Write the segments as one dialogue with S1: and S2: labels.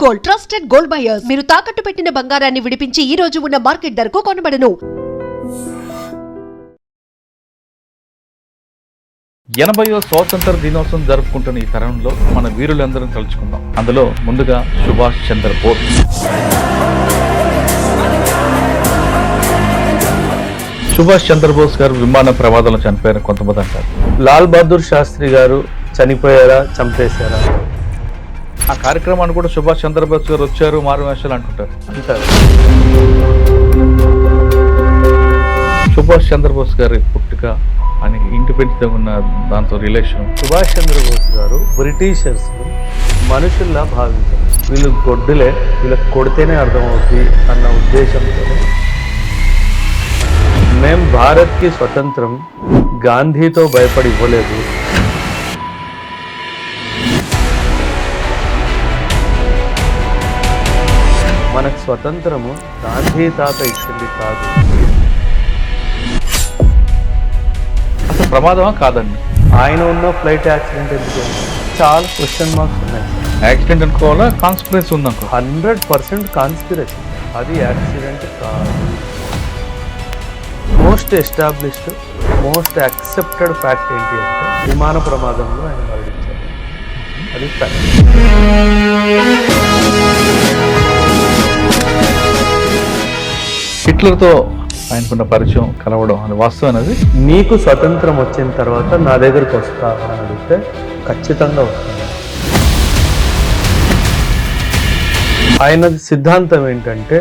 S1: Gold, trusted gold buyers. మీరు తాకట్టు పెట్టిన బంగారాన్ని విడిపించి ఈ రోజు ఉన్న మార్కెట్ ధరకు కొనబడను.
S2: 80వ స్వాతంత్ర దినోత్సవం జరుపుకుంటున్న ఈ తరుణంలో మన వీరులందరం తలుచుకుందాం. అందులో ముందుగా సుభాష్ చంద్రబోస్. సుభాష్ చంద్రబోస్ గారు విమాన ప్రమాదంలో చనిపోయారు కొంతమంది అంటారు.
S3: లాల్ బహదూర్ శాస్త్రి గారు చనిపోయారా, చంపేశారా?
S2: ఆ కార్యక్రమాన్ని కూడా సుభాష్ చంద్రబోస్ గారు వచ్చారు మారువేషాలు అంటారు. సుభాష్ చంద్రబోస్ గారి పుట్టుక అని ఇండిపెండెంట్ ఉన్న దాంతో రిలేషన్.
S3: సుభాష్ చంద్రబోస్ గారు బ్రిటిషర్స్ మనుషుల్లా భావించారు. వీళ్ళు గొడ్డులే, వీళ్ళకి కొడితేనే అర్థమవుతుంది అన్న ఉద్దేశంతో మేం భారత్కి స్వతంత్రం గాంధీతో భయపడి ఇవ్వలేదు, మనకు స్వతంత్రము గాంధీ తాత ఇచ్చింది కాదు.
S2: అసలు ప్రమాదమా కాదండి?
S3: ఆయన ఉన్న ఫ్లైట్ యాక్సిడెంట్ ఎందుకు? చాలా క్వశ్చన్ మార్క్స్ ఉన్నాయి.
S2: యాక్సిడెంట్ అనుకోవాలా, కాన్స్పిరసీ ఉందనుకో?
S3: 100% కాన్స్పిరసీ. అది యాక్సిడెంట్ కాదు. Most established, most accepted fact ఏంటి అంటే విమాన ప్రమాదంలో ఆయన మరణించారు. అది ఫ్యాక్ట్.
S2: హిట్లర్తో ఆయనకున్న పరిచయం, కలవడం అని వాస్తవం అనేది.
S3: నీకు స్వతంత్రం వచ్చిన తర్వాత నా దగ్గరికి వస్తావా అని అడిగితే ఖచ్చితంగా వస్తాను. ఆయన సిద్ధాంతం ఏంటంటే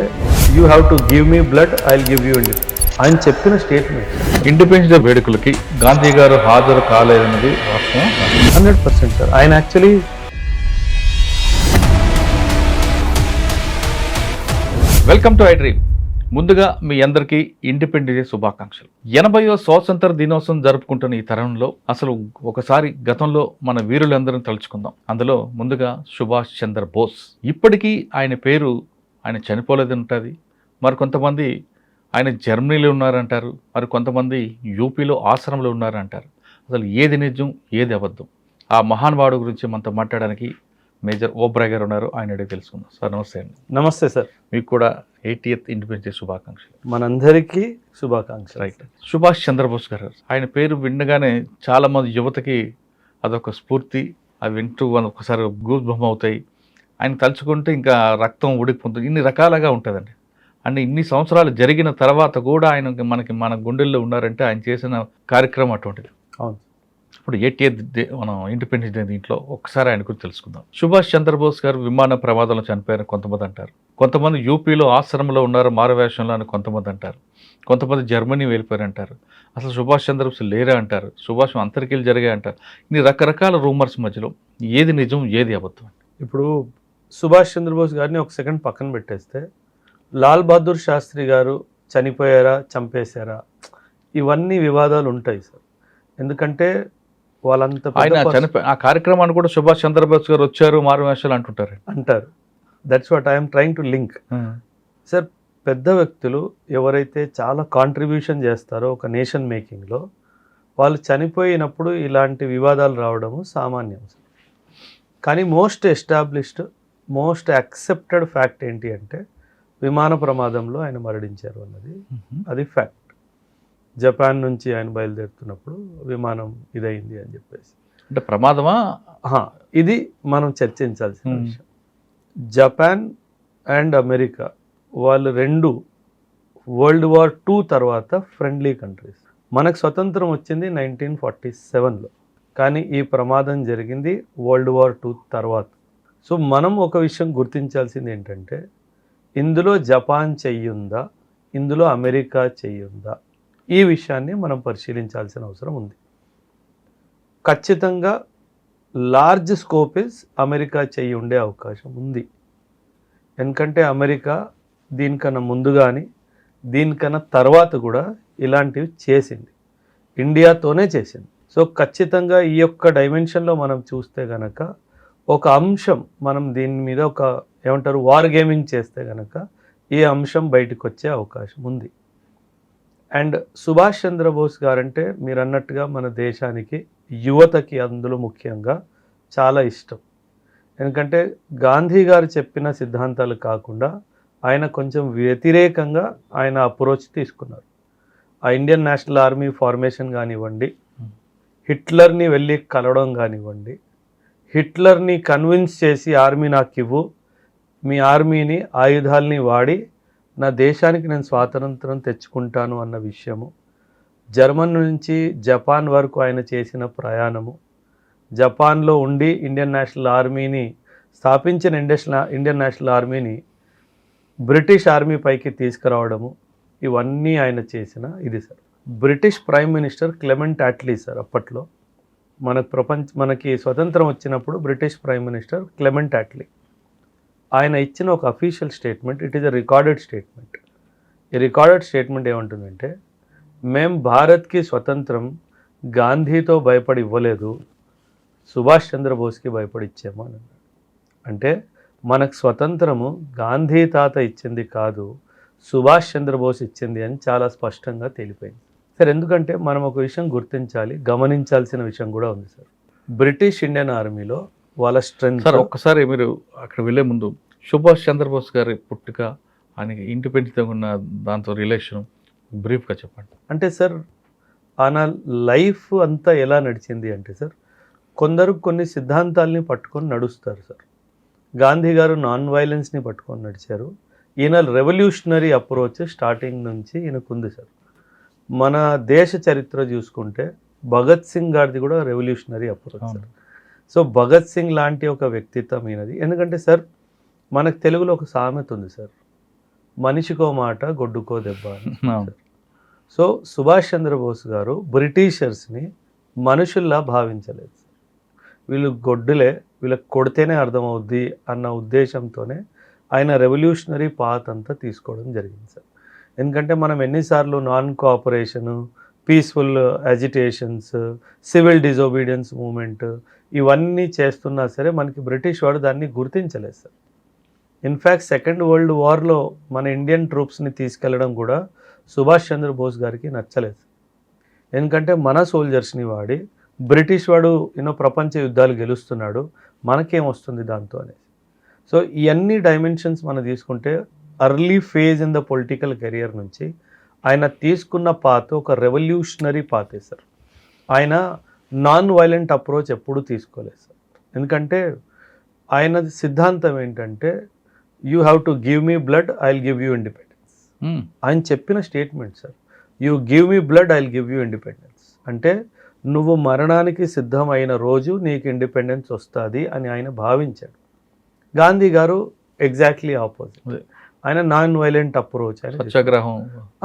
S3: you have to give me blood, I will give you independence. ఆయన చెప్పిన స్టేట్మెంట్.
S2: ఇండిపెండెన్స్ డే వేడుకలకి గాంధీ గారు హాజరు కాలేదన్నది వాస్తవం.
S3: 100% సార్. ఆయన actually
S2: welcome to I dream. ముందుగా మీ అందరికీ ఇండిపెండెన్స్ డే శుభాకాంక్షలు. 80వ స్వాతంత్ర దినోత్సవం జరుపుకుంటున్న ఈ తరుణంలో అసలు ఒకసారి గతంలో మన వీరులందరం తలుచుకుందాం. అందులో ముందుగా సుభాష్ చంద్రబోస్. ఇప్పటికీ ఆయన పేరు, ఆయన చనిపోలేదు ఉంటుంది. మరి కొంతమంది ఆయన జర్మనీలో ఉన్నారంటారు, మరి కొంతమంది యూపీలో ఆశ్రమంలో ఉన్నారంటారు. అసలు ఏది నిజం, ఏది అబద్ధం? ఆ మహానుభావుడు గురించి మనతో మాట్లాడడానికి మేజర్ ఓబ్రాయ్ గారు ఉన్నారు. ఆయన అడిగి తెలుసుకుందాం. సార్ నమస్తే అండి.
S3: నమస్తే సార్.
S2: మీకు కూడా 80th ఇండిపెండెన్స్ డే శుభాకాంక్షలు.
S3: మనందరికీ శుభాకాంక్షలు.
S2: రైట్. సుభాష్ చంద్రబోస్ గారు, ఆయన పేరు వినగానే చాలామంది యువతకి అదొక స్ఫూర్తి. అవి వింటూ ఒకసారి గూస్ బొమ్మ అవుతాయి. ఆయన తలుచుకుంటే ఇంకా రక్తం ఉడికిపోతుంది. ఇన్ని రకాలుగా ఉంటుందండి. అంటే ఇన్ని సంవత్సరాలు జరిగిన తర్వాత కూడా ఆయన మన గుండెల్లో ఉన్నారంటే ఆయన చేసిన కార్యక్రమం అటువంటిది.
S3: అవును.
S2: ఇప్పుడు 80th డే మనం ఇండిపెండెన్స్ డే దీంట్లో ఒకసారి ఆయన గురించి తెలుసుకుందాం. సుభాష్ చంద్రబోస్ గారు విమాన ప్రమాదంలో చనిపోయారని కొంతమంది అంటారు. కొంతమంది యూపీలో ఆశ్రమంలో ఉన్నారు మారువేషంలో అని కొంతమంది అంటారు. కొంతమంది జర్మనీ వెళ్ళిపోయారంటారు. అసలు సుభాష్ చంద్రబోస్ లేరా అంటారు. సుభాష్ అంతరికీలు జరిగాయి అంటారు. ఇన్ని రకరకాల రూమర్స్ మధ్యలో ఏది నిజం, ఏది అబద్ధం?
S3: ఇప్పుడు సుభాష్ చంద్రబోస్ గారిని ఒక సెకండ్ పక్కన పెట్టేస్తే లాల్ బహదూర్ శాస్త్రి గారు చనిపోయారా, చంపేశారా, ఇవన్నీ వివాదాలు ఉంటాయి సార్. ఎందుకంటే వాళ్ళంతా
S2: ఆయన చనిపోయి ఆ కార్యక్రమాన్ని కూడా సుభాష్ చంద్రబోస్ గారు వచ్చారు మారువేషాలు అంటారు. That's what I'm trying to link. Sir, పెద్ద వ్యక్తులు ఎవరైతే చాలా కాంట్రిబ్యూషన్ చేస్తారో ఒక నేషన్ మేకింగ్లో, వాళ్ళు చనిపోయినప్పుడు ఇలాంటి వివాదాలు రావడము సామాన్యం సార్. కానీ most established, most accepted fact ఏంటి అంటే విమాన ప్రమాదంలో ఆయన మరణించారు అన్నది. అది ఫ్యాక్ట్. జపాన్ నుంచి ఆయన బయలుదేరుతున్నప్పుడు విమానం ఇదైంది అని చెప్పేసి. అంటే ప్రమాదమా?
S3: ఇది మనం చర్చించాల్సిన విషయం. జపాన్ అండ్ అమెరికా వాళ్ళు రెండు వరల్డ్ వార్ II తర్వాత ఫ్రెండ్లీ కంట్రీస్. మనకు స్వతంత్రం వచ్చింది 1947లో, కానీ ఈ ప్రమాదం జరిగింది వరల్డ్ వార్ II తర్వాత. సో మనం ఒక విషయం గుర్తించాల్సింది ఏంటంటే ఇందులో జపాన్ చెయ్యుందా, ఇందులో అమెరికా చెయ్యుందా, ఈ విషయాన్ని మనం పరిశీలించాల్సిన అవసరం ఉంది. ఖచ్చితంగా లార్జ్ స్కోపేజ్ అమెరికా చెయ్యి ఉండే అవకాశం ఉంది. ఎందుకంటే అమెరికా దీనికన్నా ముందు కానీ దీనికన్నా తర్వాత కూడా ఇలాంటివి చేసింది, ఇండియాతోనే చేసింది. సో ఖచ్చితంగా ఈ యొక్క డైమెన్షన్లో మనం చూస్తే కనుక ఒక అంశం, మనం దీని మీద ఒక ఏమంటారు వార్ గేమింగ్ చేస్తే కనుక ఈ అంశం బయటకు వచ్చే అవకాశం ఉంది. అండ్ సుభాష్ చంద్రబోస్ గారంటే మీరు అన్నట్టుగా మన దేశానికి, యువతకి అందులో ముఖ్యంగా చాలా ఇష్టం. ఎందుకంటే గాంధీ గారు చెప్పిన సిద్ధాంతాలు కాకుండా ఆయన కొంచెం వ్యతిరేకంగా ఆయన అప్రోచ్ తీసుకున్నారు. ఆ ఇండియన్ నేషనల్ ఆర్మీ ఫార్మేషన్ కానివ్వండి, హిట్లర్ని వెళ్ళి కలవడం కానివ్వండి, హిట్లర్ని కన్విన్స్ చేసి ఆర్మీ నాకు ఇవ్వు, మీ ఆర్మీని ఆయుధాలని వాడి నా దేశానికి నేను స్వాతంత్రం తెచ్చుకుంటాను అన్న విషయము, జర్మన్ నుంచి జపాన్ వరకు ఆయన చేసిన ప్రయాణము, జపాన్లో ఉండి ఇండియన్ నేషనల్ ఆర్మీని స్థాపించిన ఇండియన్ నేషనల్ ఆర్మీని బ్రిటిష్ ఆర్మీ పైకి తీసుకురావడము, ఇవన్నీ ఆయన చేసిన ఇది sir. British prime minister Clement Atlee sir, అప్పట్లో మనకి స్వతంత్రం వచ్చినప్పుడు British prime minister Clement Atlee ఆయన ఇచ్చిన ఒక official statement, it is a recorded statement. ఈ రికార్డెడ్ స్టేట్మెంట్ ఏమంటుందంటే, మేము భారత్కి స్వతంత్రం గాంధీతో భయపడి ఇవ్వలేదు, సుభాష్ చంద్రబోస్కి భయపడి ఇచ్చాము అని అన్నాడు. అంటే మనకు స్వతంత్రము గాంధీ తాత ఇచ్చింది కాదు, సుభాష్ చంద్రబోస్ ఇచ్చింది అని చాలా స్పష్టంగా తేలిపోయింది సార్. ఎందుకంటే మనం ఒక విషయం గుర్తించాలి, గమనించాల్సిన విషయం కూడా ఉంది సార్. బ్రిటిష్ ఇండియన్ ఆర్మీలో వాళ్ళ స్ట్రెంగ్త్
S2: సార్, ఒక్కసారి మీరు అక్కడ వెళ్ళే ముందు సుభాష్ చంద్రబోస్ గారి పుట్టుక, ఆయనకి ఇండిపెండెంట్గా ఉన్న దాంతో రిలేషన్ బ్రీఫ్గా చెప్పండి.
S3: అంటే సార్ ఆయన లైఫ్ అంతా ఎలా నడిచింది అంటే సార్, కొందరు కొన్ని సిద్ధాంతాలని పట్టుకొని నడుస్తారు సార్. గాంధీ గారు నాన్ వైలెన్స్ని పట్టుకొని నడిచారు. ఈయన రెవల్యూషనరీ అప్రోచ్ స్టార్టింగ్ నుంచి ఈయనకుంది సార్. మన దేశ చరిత్ర చూసుకుంటే భగత్ సింగ్ గారిది కూడా revolutionary approach sir. So Bhagat Singh లాంటి ఒక వ్యక్తిత్వం ఈయనది. ఎందుకంటే సార్ మనకు తెలుగులో ఒక సామెత ఉంది సార్, మనిషికో మాట గొడ్డుకో దెబ్బ అని. సో సుభాష్ చంద్రబోస్ గారు బ్రిటిషర్స్ని మనుషుల్లా భావించలేదు. వీళ్ళు గొడ్డులే, వీళ్ళకి కొడితేనే అర్థమవుద్ది అన్న ఉద్దేశంతోనే ఆయన రెవల్యూషనరీ పాత్ అంతా తీసుకోవడం జరిగింది సార్. ఎందుకంటే మనం ఎన్నిసార్లు non cooperation, peaceful agitations, civil disobedience movement ఇవన్నీ చేస్తున్నా సరే మనకి బ్రిటిష్ వాడు దాన్ని గుర్తించలేదు సార్. ఇన్ఫ్యాక్ట్ సెకండ్ వరల్డ్ వార్లో మన ఇండియన్ ట్రూప్స్ని తీసుకెళ్లడం కూడా సుభాష్ చంద్రబోస్ గారికి నచ్చలేదు. ఎందుకంటే మన సోల్జర్స్ని వాడి బ్రిటిష్ వాడు ప్రపంచ యుద్ధాలు గెలుస్తున్నాడు, మనకేం వస్తుంది దాంతో అనేది. సో ఇవన్నీ డైమెన్షన్స్ మనం తీసుకుంటే early phase in the political career నుంచి ఆయన తీసుకున్న పాత్ ఒక రెవల్యూషనరీ పాతే సార్. ఆయన నాన్ వైలెంట్ అప్రోచ్ ఎప్పుడూ తీసుకోలేదు సార్. ఎందుకంటే ఆయన సిద్ధాంతం ఏంటంటే, you have to give me blood, I will give you independence. ఆయన చెప్పిన statement sir, you give me blood, I will give you independence. అంటే నువ్వు మరణానికి సిద్ధమైన రోజు నీకు ఇండిపెండెన్స్ వస్తుంది అని ఆయన భావించాడు. గాంధీ గారు ఎగ్జాక్ట్లీ ఆపోజిట్. ఆయన నాన్ వైలెంట్ అప్రోచ్ అని,
S2: సత్యాగ్రహం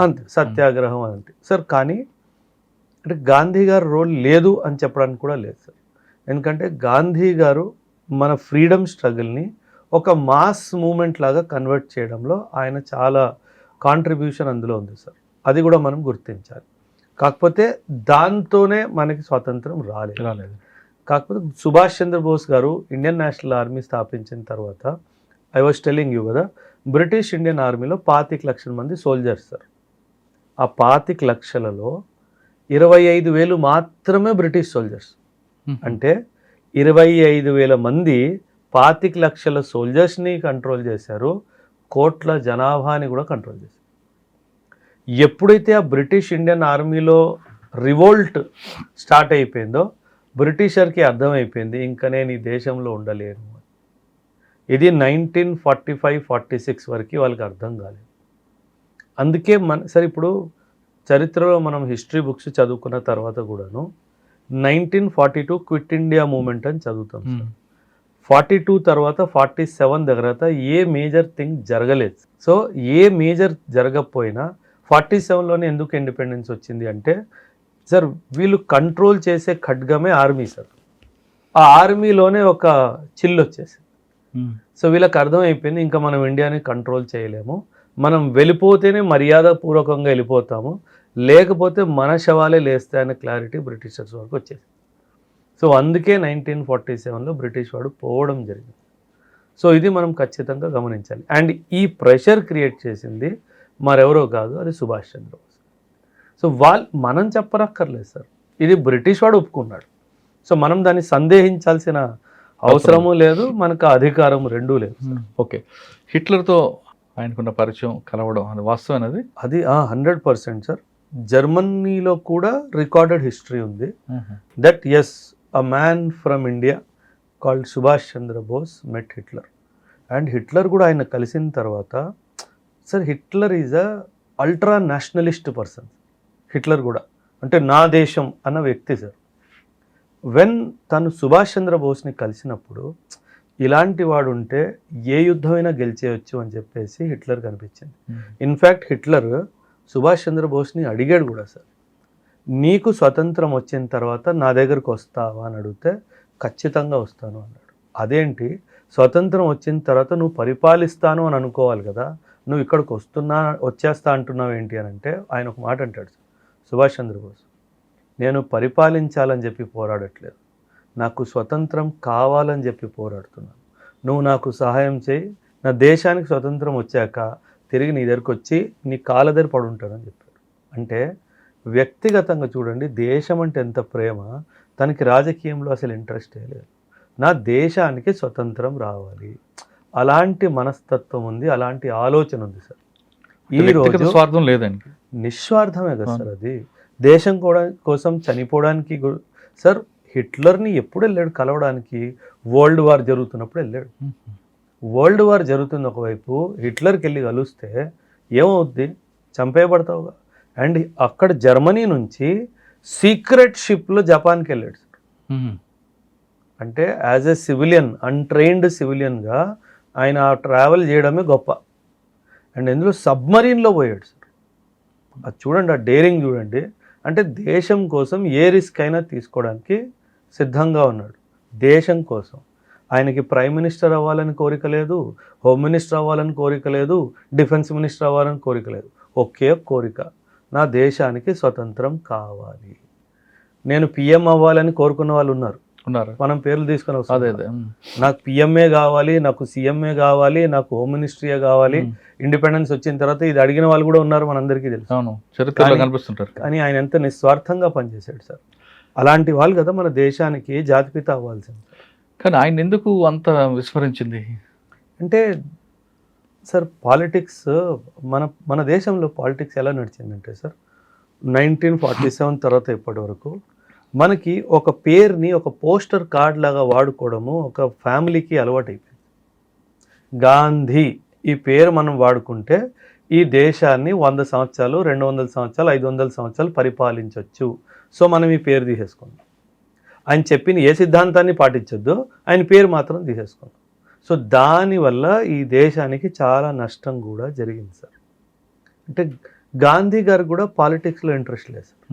S3: అంతే, సత్యాగ్రహం అంతే సార్. కానీ అంటే గాంధీ గారు రోల్ లేదు అని చెప్పడానికి కూడా లేదు సార్. ఎందుకంటే గాంధీ గారు మన ఫ్రీడమ్ స్ట్రగుల్ని ఒక మాస్ మూమెంట్ లాగా కన్వర్ట్ చేయడంలో ఆయన చాలా కాంట్రిబ్యూషన్ అందులో ఉంది సార్. అది కూడా మనం గుర్తించాలి. కాకపోతే దాంతోనే మనకి స్వాతంత్రం రాలేదు. కాకపోతే సుభాష్ చంద్రబోస్ గారు ఇండియన్ నేషనల్ ఆర్మీ స్థాపించిన తర్వాత, ఐ వాజ్ టెలింగ్ యూ కదా, బ్రిటిష్ ఇండియన్ ఆర్మీలో 25 లక్షల మంది సోల్జర్స్ సార్. ఆ 25 లక్షలలో 25,000 మాత్రమే బ్రిటిష్ సోల్జర్స్. అంటే 25,000 మంది 25 లక్షల సోల్జర్స్ని కంట్రోల్ చేశారు, కోట్ల జనాభాని కూడా కంట్రోల్ చేశారు. ఎప్పుడైతే ఆ బ్రిటిష్ ఇండియన్ ఆర్మీలో రివోల్ట్ స్టార్ట్ అయిపోయిందో బ్రిటిషర్కి అర్థమైపోయింది, ఇంకా నేను ఈ దేశంలో ఉండలేను. ఇది 1945-46 వరకు వాళ్ళకి అర్థం కాలేదు. అందుకే సరే ఇప్పుడు చరిత్రలో మనం హిస్టరీ బుక్స్ చదువుకున్న తర్వాత కూడాను 1942 క్విట్ ఇండియా మూమెంట్ అని చదువుతాం. 42 తర్వాత 47 దగ్గర ఏ మేజర్ థింగ్ జరగలేదు. సో ఏ మేజర్ జరగకపోయినా 47లోనే ఎందుకు ఇండిపెండెన్స్ వచ్చింది అంటే సార్, వీళ్ళు కంట్రోల్ చేసే ఖడ్గమే ఆర్మీ సార్. ఆ ఆర్మీలోనే ఒక చిల్లు వచ్చేసింది. సో వీళ్ళకి అర్థమైపోయింది, ఇంకా మనం ఇండియాని కంట్రోల్ చేయలేము, మనం వెళ్ళిపోతేనే మర్యాదపూర్వకంగా వెళ్ళిపోతాము, లేకపోతే మన శవాలే లేస్తాయనే క్లారిటీ బ్రిటిషర్స్ వరకు వచ్చేసింది. సో అందుకే 1947లో బ్రిటిష్ వాడు పోవడం జరిగింది. సో ఇది మనం ఖచ్చితంగా గమనించాలి. అండ్ ఈ ప్రెషర్ క్రియేట్ చేసింది మరెవరో కాదు, అది సుభాష్ చంద్రబోస్. సో మనం చెప్పనక్కర్లేదు సార్, ఇది బ్రిటిష్ వాడు ఒప్పుకున్నాడు. సో మనం దాన్ని సందేహించాల్సిన అవసరము లేదు, మనకు అధికారం రెండూ లేదు.
S2: ఓకే. హిట్లర్తో ఆయనకున్న పరిచయం కలవడం అది వాస్తవం అది.
S3: అది 100% సార్. జర్మనీలో కూడా రికార్డెడ్ హిస్టరీ ఉంది that as a man from India called Subhash Chandra Bose met Hitler. And Hitler కూడా ఆయన కలిసిన తర్వాత sir, Hitler is a ultra nationalist person. Hitler కూడా అంటే నా దేశం అన్న వ్యక్తి సార్. వెన్ తను సుభాష్ చంద్ర బోస్ని కలిసినప్పుడు ఇలాంటి వాడు ఉంటే ఏ యుద్ధమైనా గెలిచేయచ్చు అని చెప్పేసి హిట్లర్ కనిపించింది. ఇన్ఫ్యాక్ట్ హిట్లర్ సుభాష్ చంద్ర బోస్ని అడిగాడు కూడా సార్, నీకు స్వతంత్రం వచ్చిన తర్వాత నా దగ్గరకు వస్తావా అని అడిగితే ఖచ్చితంగా వస్తాను అన్నాడు. అదేంటి, స్వతంత్రం వచ్చిన తర్వాత నువ్వు పరిపాలిస్తాను అని అనుకోవాలి కదా, నువ్వు ఇక్కడికి వచ్చేస్తా అంటున్నావు ఏంటి అని అంటే ఆయన ఒక మాట అంటాడు సార్, సుభాష్ చంద్రబోస్, నేను పరిపాలించాలని చెప్పి పోరాడట్లేదు, నాకు స్వతంత్రం కావాలని చెప్పి పోరాడుతున్నాను. నువ్వు నాకు సహాయం చేయి, నా దేశానికి స్వతంత్రం వచ్చాక తిరిగి నీ దగ్గరికి వచ్చి నీ కాళ్ళ దగ్గర పడుంటానని చెప్పాడు. అంటే వ్యక్తిగతంగా చూడండి, దేశం అంటే ఎంత ప్రేమ, తనకి రాజకీయంలో అసలు ఇంట్రెస్ట్ లేదు. నా దేశానికి స్వతంత్రం రావాలి, అలాంటి మనస్తత్వం ఉంది, అలాంటి ఆలోచన ఉంది సార్. ఈ రోజు
S2: స్వార్థం లేదండి,
S3: నిస్వార్థమే కదా సార్. అది దేశం కూడా కోసం చనిపోవడానికి సార్. హిట్లర్ని ఎప్పుడు వెళ్ళాడు కలవడానికి? వరల్డ్ వార్ జరుగుతున్నప్పుడు వెళ్ళాడు. వరల్డ్ వార్ జరుగుతుంది ఒకవైపు, హిట్లర్కి వెళ్ళి కలిస్తే ఏమవుద్ది? చంపేయబడతావుగా. అండ్ అక్కడ జర్మనీ నుంచి సీక్రెట్ షిప్లో జపాన్కి వెళ్ళాడు సార్. అంటే యాజ్ ఎ సివిలియన్, అన్ట్రైన్డ్ సివిలియన్గా ఆయన ట్రావెల్ చేయడమే గొప్ప. అండ్ ఇందులో సబ్మరీన్లో పోయాడు సార్. అది చూడండి, ఆ డేరింగ్ చూడండి. అంటే దేశం కోసం ఏ రిస్క్ అయినా తీసుకోవడానికి సిద్ధంగా ఉన్నాడు. దేశం కోసం. ఆయనకి ప్రైమ్ మినిస్టర్ అవ్వాలని కోరిక లేదు, హోమ్ మినిస్టర్ అవ్వాలని కోరిక లేదు, డిఫెన్స్ మినిస్టర్ అవ్వాలని కోరిక లేదు. ఒకే కోరిక, నా దేశానికి స్వతంత్రం కావాలి. నేను పిఎం అవ్వాలని కోరుకున్న వాళ్ళు ఉన్నారు, మనం పేర్లు తీసుకొని వస్తాం. నాకు పిఎంఏ కావాలి, నాకు సీఎంఏ కావాలి, నాకు హోమ్ మినిస్ట్రీయే కావాలి. ఇండిపెండెన్స్ వచ్చిన తర్వాత ఇది అడిగిన వాళ్ళు కూడా ఉన్నారు, మనందరికీ తెలుసు.
S2: కనిపిస్తుంటారు.
S3: కానీ ఆయన ఎంత నిస్వార్థంగా పనిచేశాడు సార్. అలాంటి వాళ్ళు కదా మన దేశానికి జాతిపిత అవ్వాల్సింది.
S2: కానీ ఆయన ఎందుకు అంత విస్మరించింది
S3: అంటే సార్, పాలిటిక్స్ మన దేశంలో పాలిటిక్స్ ఎలా నడిచిందంటే సార్, 1947 తర్వాత ఇప్పటి వరకు మనకి ఒక పేరుని ఒక పోస్టర్ కార్డ్ లాగా వాడుకోవడము ఒక ఫ్యామిలీకి అలవాటు అయిపోయింది. గాంధీ ఈ పేరు మనం వాడుకుంటే ఈ దేశాన్ని 100 సంవత్సరాలు, 200 సంవత్సరాలు, 500 సంవత్సరాలు పరిపాలించవచ్చు. సో మనం ఈ పేరు తీసేసుకున్నాం. ఆయన చెప్పిన ఏ సిద్ధాంతాన్ని పాటించొద్దు, ఆయన పేరు మాత్రం తీసేసుకున్నాం. సో దానివల్ల ఈ దేశానికి చాలా నష్టం కూడా జరిగింది సార్. అంటే గాంధీ గారు కూడా పాలిటిక్స్లో ఇంట్రెస్ట్ లేదు సార్.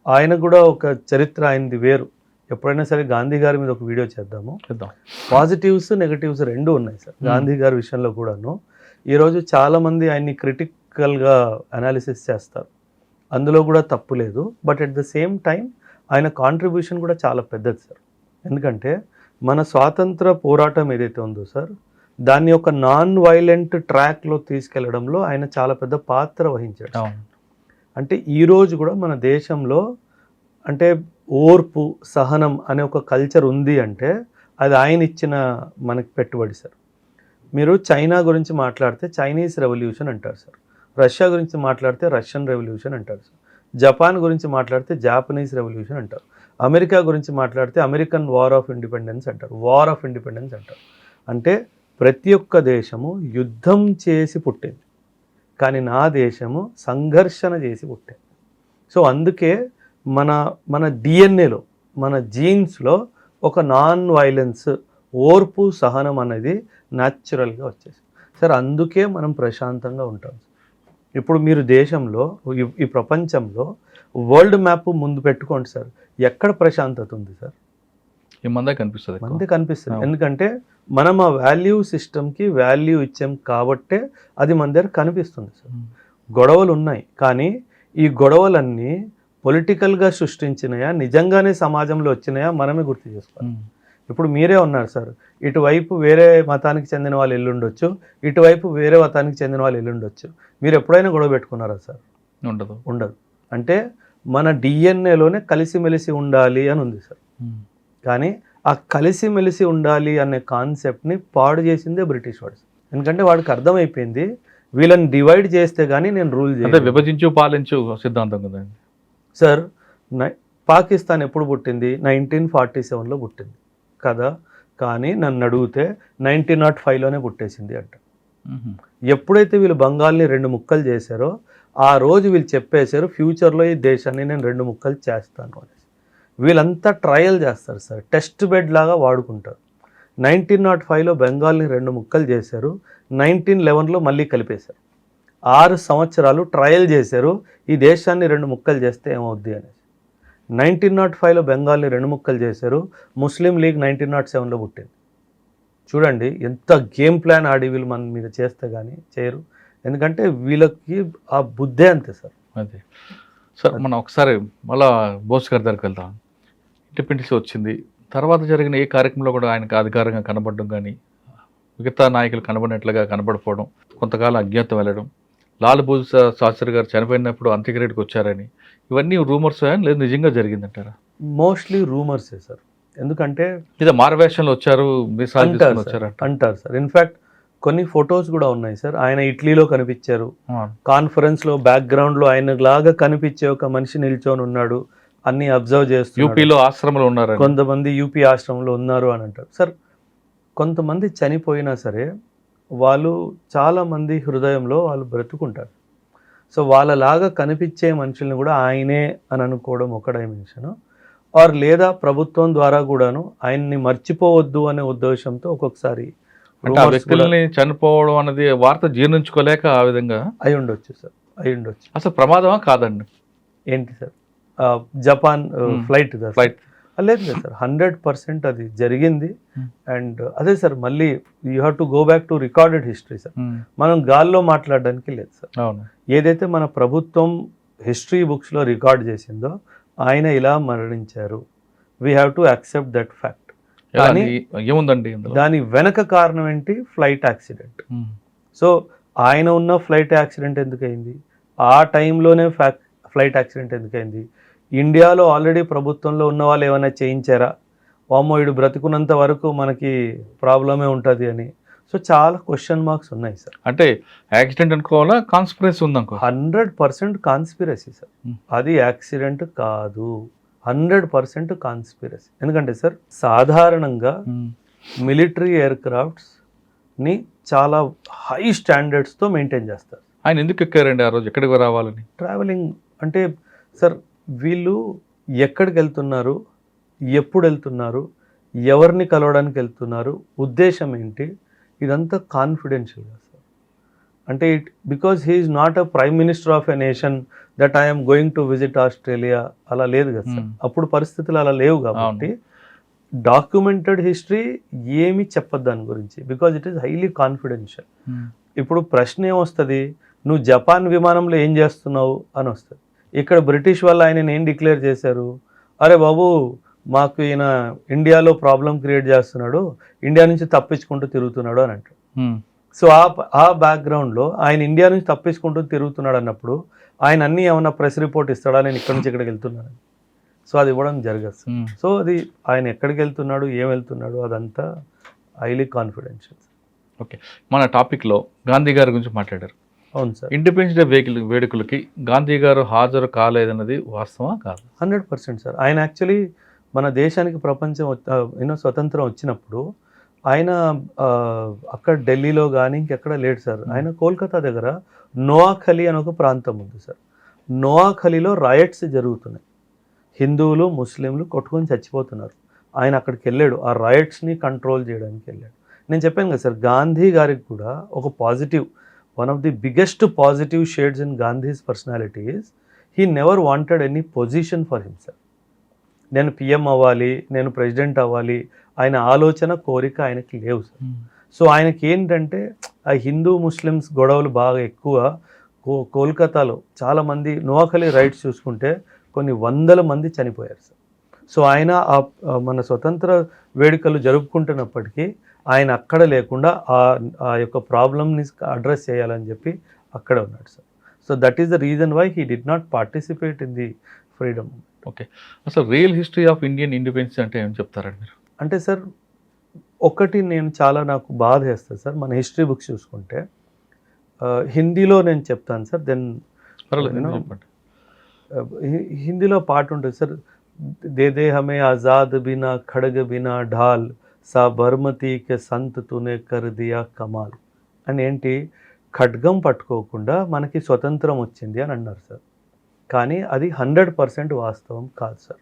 S3: ఆయన కూడా ఒక చరిత్ర ఆయనది వేరు. ఎప్పుడైనా సరే గాంధీ గారి మీద ఒక వీడియో చేద్దాము. పాజిటివ్స్ నెగటివ్స్ రెండూ ఉన్నాయి సార్ గాంధీ గారి విషయంలో కూడాను. ఈరోజు చాలామంది ఆయన్ని క్రిటికల్గా అనాలిసిస్ చేస్తారు, అందులో కూడా తప్పు లేదు. But at the same time ఆయన కాంట్రిబ్యూషన్ కూడా చాలా పెద్దది సార్. ఎందుకంటే మన స్వాతంత్ర పోరాటం ఏదైతే ఉందో సార్, దాన్ని ఒక నాన్ వైలెంట్ ట్రాక్లో తీసుకెళ్లడంలో ఆయన చాలా పెద్ద పాత్ర వహించాడు. అంటే ఈరోజు కూడా మన దేశంలో అంటే ఓర్పు, సహనం అనే ఒక కల్చర్ ఉంది అంటే అది ఆయన ఇచ్చిన మనకి పెట్టుబడి సార్. మీరు చైనా గురించి మాట్లాడితే చైనీస్ రెవల్యూషన్ అంటారు సార్, రష్యా గురించి మాట్లాడితే రష్యన్ రెవల్యూషన్ అంటారు సార్, జపాన్ గురించి మాట్లాడితే జాపనీస్ రెవల్యూషన్ అంటారు, అమెరికా గురించి మాట్లాడితే అమెరికన్ వార్ ఆఫ్ ఇండిపెండెన్స్ అంటారు, వార్ ఆఫ్ ఇండిపెండెన్స్ అంటారు. అంటే ప్రతి ఒక్క దేశము యుద్ధం చేసి పుట్టింది, కానీ నా దేశము సంఘర్షణ చేసి పుట్టింది. సో అందుకే మన డిఎన్ఏలో, మన జీన్స్లో ఒక నాన్ వైలెన్స్, ఓర్పు, సహనం అనేది న్యాచురల్గా వచ్చేసి సార్. అందుకే మనం ప్రశాంతంగా ఉంటాం. ఇప్పుడు మీరు దేశంలో, ఈ ప్రపంచంలో వరల్డ్ మ్యాప్ ముందు పెట్టుకోండి సార్, ఎక్కడ ప్రశాంతత ఉంది సార్?
S2: మందే కనిపిస్తుంది.
S3: ఎందుకంటే మనం ఆ వాల్యూ సిస్టమ్కి వాల్యూ ఇచ్చాం కాబట్టే అది మన దగ్గర కనిపిస్తుంది సార్. గొడవలు ఉన్నాయి, కానీ ఈ గొడవలన్నీ పొలిటికల్గా సృష్టించినాయా, నిజంగానే సమాజంలో వచ్చినాయా మనమే గుర్తు చేసుకోవాలి. ఇప్పుడు మీరే ఉన్నారు సార్, ఇటువైపు వేరే మతానికి చెందిన వాళ్ళు ఎల్లుండొచ్చు, ఇటువైపు వేరే మతానికి చెందిన వాళ్ళు ఎల్లుండొచ్చు. మీరు ఎప్పుడైనా గొడవ పెట్టుకున్నారా సార్? ఉండదు. అంటే మన డిఎన్ఏలోనే కలిసిమెలిసి ఉండాలి అని ఉంది సార్. కానీ ఆ కలిసిమెలిసి ఉండాలి అనే కాన్సెప్ట్ని పాడు చేసిందే బ్రిటిష్ వాడు. ఎందుకంటే వాడికి అర్థమైపోయింది వీళ్ళని డివైడ్ చేస్తే కానీ నేను రూల్
S2: అంటే
S3: చేయను.
S2: విభజించు పాలించు సిద్ధాంతం కదండి.
S3: సార్ పాకిస్తాన్ ఎప్పుడు పుట్టింది? 1947లో పుట్టింది కదా. కానీ నన్ను అడిగితే 1905లోనే పుట్టేసింది అంట. ఎప్పుడైతే వీళ్ళు బెంగాల్ని 2 ముక్కలు చేశారో ఆ రోజు వీళ్ళు చెప్పేశారు ఫ్యూచర్లో ఈ దేశాన్ని నేను 2 ముక్కలు చేస్తాను అనేసి. వీళ్ళంతా ట్రయల్ చేస్తారు సార్, టెస్ట్ బెడ్ లాగా వాడుకుంటారు. 1905లో బెంగాల్ని 2 ముక్కలు చేశారు, 1911లో మళ్ళీ కలిపేశారు. 6 సంవత్సరాలు ట్రయల్ చేశారు ఈ దేశాన్ని 2 ముక్కలు చేస్తే ఏమవుద్ది అనేసి. 1905లో బెంగాల్ని 2 ముక్కలు చేశారు, ముస్లిం లీగ్ 1907లో పుట్టింది. చూడండి ఎంత గేమ్ ప్లాన్ ఆడి వీళ్ళు మన మీద చేస్తే కానీ చేయరు. ఎందుకంటే వీళ్ళకి ఆ బుద్ధే అంతే సార్.
S2: అదే సార్, మనం ఒకసారి మళ్ళా బోస్ గారి దగ్గరికి వెళ్దాం. ఇండిపెండెన్స్ వచ్చింది తర్వాత జరిగిన ఏ కార్యక్రమంలో కూడా ఆయనకు అధికారంగా కనబడడం కానీ, మిగతా నాయకులు కనబడినట్లుగా కనబడిపోవడం, కొంతకాలం అజ్ఞాతం వెళ్ళడం, లాల్ బహదూర్ శాస్త్రి గారు చనిపోయినప్పుడు అంత్యక్రియకు వచ్చారని, ఇవన్నీ రూమర్స్ లేదు నిజంగా జరిగిందంటారా?
S3: Mostly రూమర్సే sir. ఎందుకంటే
S2: లేదా మారవేషంలో వచ్చారు
S3: అంటారు సార్. ఇన్ఫ్యాక్ట్ కొన్ని ఫొటోస్ కూడా ఉన్నాయి సార్. ఆయన ఇటలీలో కనిపించారు, కాన్ఫరెన్స్లో బ్యాక్గ్రౌండ్లో ఆయన లాగా కనిపించే ఒక మనిషి నిల్చొని ఉన్నాడు, అన్ని అబ్జర్వ్ చేస్తూ
S2: యూపీలో ఆశ్రమంలో ఉన్నారు,
S3: కొంతమంది యూపీ ఆశ్రమంలో ఉన్నారు అని అంటారు సార్. కొంతమంది చనిపోయినా సరే వాళ్ళు చాలామంది హృదయంలో వాళ్ళు బ్రతుకుంటారు. సో వాళ్ళలాగా కనిపించే మనుషుల్ని కూడా ఆయనే అని అనుకోవడం ఒక డైమెన్షన్. ఆర్ లేదా ప్రభుత్వం ద్వారా కూడాను ఆయన్ని మర్చిపోవద్దు అనే ఉద్దేశంతో ఒక్కొక్కసారి
S2: వ్యక్తుల్ని చనిపోవడం అనేది వార్త జీర్ణించుకోలేక ఆ విధంగా
S3: అయి ఉండొచ్చు సార్, అయి ఉండొచ్చు.
S2: అసలు ప్రమాదమా కాదండి?
S3: ఏంటి సార్ జపాన్ ఫ్లైట్
S2: ఫ్లైట్
S3: లేదు కదా సార్, 100% అది జరిగింది. అండ్ అదే సార్ మళ్ళీ you have to go back to recorded history sir. మనం గాల్లో మాట్లాడడానికి లేదు సార్.
S2: అవును,
S3: ఏదైతే మన ప్రభుత్వం హిస్టరీ బుక్స్లో రికార్డ్ చేసిందో ఆయన ఇలా మరణించారు, we have to accept that fact. కానీ
S2: ఏముందండి
S3: దాని వెనక కారణం ఏంటి? Flight accident. సో ఆయన ఉన్న ఫ్లైట్ యాక్సిడెంట్ ఎందుకయింది, ఆ టైంలోనే ఫ్లైట్ యాక్సిడెంట్ ఎందుకయింది, ఇండియాలో ఆల్రెడీ ప్రభుత్వంలో ఉన్న వాళ్ళు ఏమైనా చేయించారా, వామ్మో వీడు బ్రతుకున్నంత వరకు మనకి ప్రాబ్లమే ఉంటుంది అని. సో చాలా క్వశ్చన్ మార్క్స్ ఉన్నాయి సార్.
S2: అంటే యాక్సిడెంట్ అనుకోవాలా, కాన్స్పిరసీ ఉందనుకో?
S3: 100% కాన్స్పిరసీ సార్. అది యాక్సిడెంట్ కాదు, 100% కాన్స్పిరసీ. ఎందుకంటే సార్ సాధారణంగా మిలిటరీ ఎయిర్క్రాఫ్ట్స్ని చాలా హై స్టాండర్డ్స్తో మెయింటైన్ చేస్తారు.
S2: ఆయన ఎందుకు ఎక్కారండి ఆ రోజు, ఎక్కడికి రావాలని?
S3: ట్రావెలింగ్ అంటే సార్ వీళ్ళు ఎక్కడికి వెళ్తున్నారు, ఎప్పుడు వెళ్తున్నారు, ఎవరిని కలవడానికి వెళ్తున్నారు, ఉద్దేశం ఏంటి, ఇదంతా కాన్ఫిడెన్షియల్గా సార్. అంటే because he is not a prime minister of a nation that I'm going to visit Australia అలా లేదు కదా సార్. అప్పుడు పరిస్థితులు అలా లేవు కాబట్టి డాక్యుమెంటెడ్ హిస్టరీ ఏమి చెప్పదు దాని గురించి, because it is highly confidential. ఇప్పుడు ప్రశ్న ఏమొస్తుంది, నువ్వు జపాన్ విమానంలో ఏం చేస్తున్నావు అని వస్తుంది. ఇక్కడ బ్రిటిష్ వాళ్ళు ఆయన ఏం డిక్లేర్ చేశారు, అరే బాబు మాకు ఈయన ఇండియాలో ప్రాబ్లం క్రియేట్ చేస్తున్నాడు, ఇండియా నుంచి తప్పించుకుంటూ తిరుగుతున్నాడు అని అంటారు. సో ఆ బ్యాక్గ్రౌండ్లో ఆయన ఇండియా నుంచి తప్పించుకుంటూ తిరుగుతున్నాడు అన్నప్పుడు ఆయన అన్నీ ఏమన్నా ప్రెస్ రిపోర్ట్ ఇస్తాడా నేను ఇక్కడి నుంచి ఇక్కడికి వెళ్తున్నాను? సో అది ఇవ్వడం జరగదు. సో అది ఆయన ఎక్కడికి వెళ్తున్నాడు, ఏం వెళ్తున్నాడు, అదంతా హైలీ కాన్ఫిడెన్షియల్.
S2: ఓకే, మన టాపిక్లో గాంధీ గారి గురించి మాట్లాడారు.
S3: అవును సార్.
S2: ఇండిపెండెన్స్ డే వేడుకలకి గాంధీ గారు హాజరు కాలేదన్నది వాస్తవా కాదు?
S3: 100% సార్. ఆయన యాక్చువల్లీ మన దేశానికి ప్రపంచం స్వతంత్రం వచ్చినప్పుడు ఆయన అక్కడ ఢిల్లీలో కానీ ఇంకెక్కడ లేడు సార్. ఆయన కోల్కతా దగ్గర నోవాఖలీ అని ఒక ప్రాంతం ఉంది సార్. నోవాఖలీలో రాయట్స్ జరుగుతున్నాయి, హిందువులు ముస్లింలు కొట్టుకొని చచ్చిపోతున్నారు. ఆయన అక్కడికి వెళ్ళాడు, ఆ రాయట్స్ని కంట్రోల్ చేయడానికి వెళ్ళాడు. నేను చెప్పాను కదా సార్, గాంధీ గారికి కూడా ఒక positive, one of the biggest positive shades in Gandhi's personality is he never wanted any position for himself. నేను పిఎం అవ్వాలి, నేను ప్రెసిడెంట్ అవ్వాలి, ఆయన ఆలోచన కోరిక ఆయనకి లేవు సార్. సో ఆయనకి ఏంటంటే ఆ హిందూ ముస్లిమ్స్ గొడవలు బాగా ఎక్కువ. కోల్కతాలో చాలామంది నోవాఖలీ రైట్స్ చూసుకుంటే కొన్ని వందల మంది చనిపోయారు సార్. సో ఆయన మన స్వతంత్ర వేడుకలు జరుపుకుంటున్నప్పటికీ ఆయన అక్కడ లేకుండా ఆ యొక్క ప్రాబ్లమ్ని అడ్రస్ చేయాలని చెప్పి అక్కడే ఉన్నాడు sir. So that is the reason why he did not participate in the freedom.
S2: Okay, అసలు real history of Indian independence అంటే ఏం చెప్తారండి మీరు?
S3: అంటే సార్ ఒకటి నేను చాలా నాకు బాధ వేస్తుంది సార్, మన హిస్టరీ బుక్స్ చూసుకుంటే హిందీలో నేను చెప్తాను సార్, దెన్
S2: చెప్పండి.
S3: హిందీలో పాట ఉంటుంది sir, they they హమే Azad Bina ఖడ్గ బినా ఢాల్ సా బర్మతి కే సంత్ తునే కర్ దియా కమాల్ అని. ఏంటి, ఖడ్గం పట్టుకోకుండా మనకి స్వతంత్రం వచ్చింది అని అన్నారు సార్. కానీ అది 100% వాస్తవం కాదు సార్.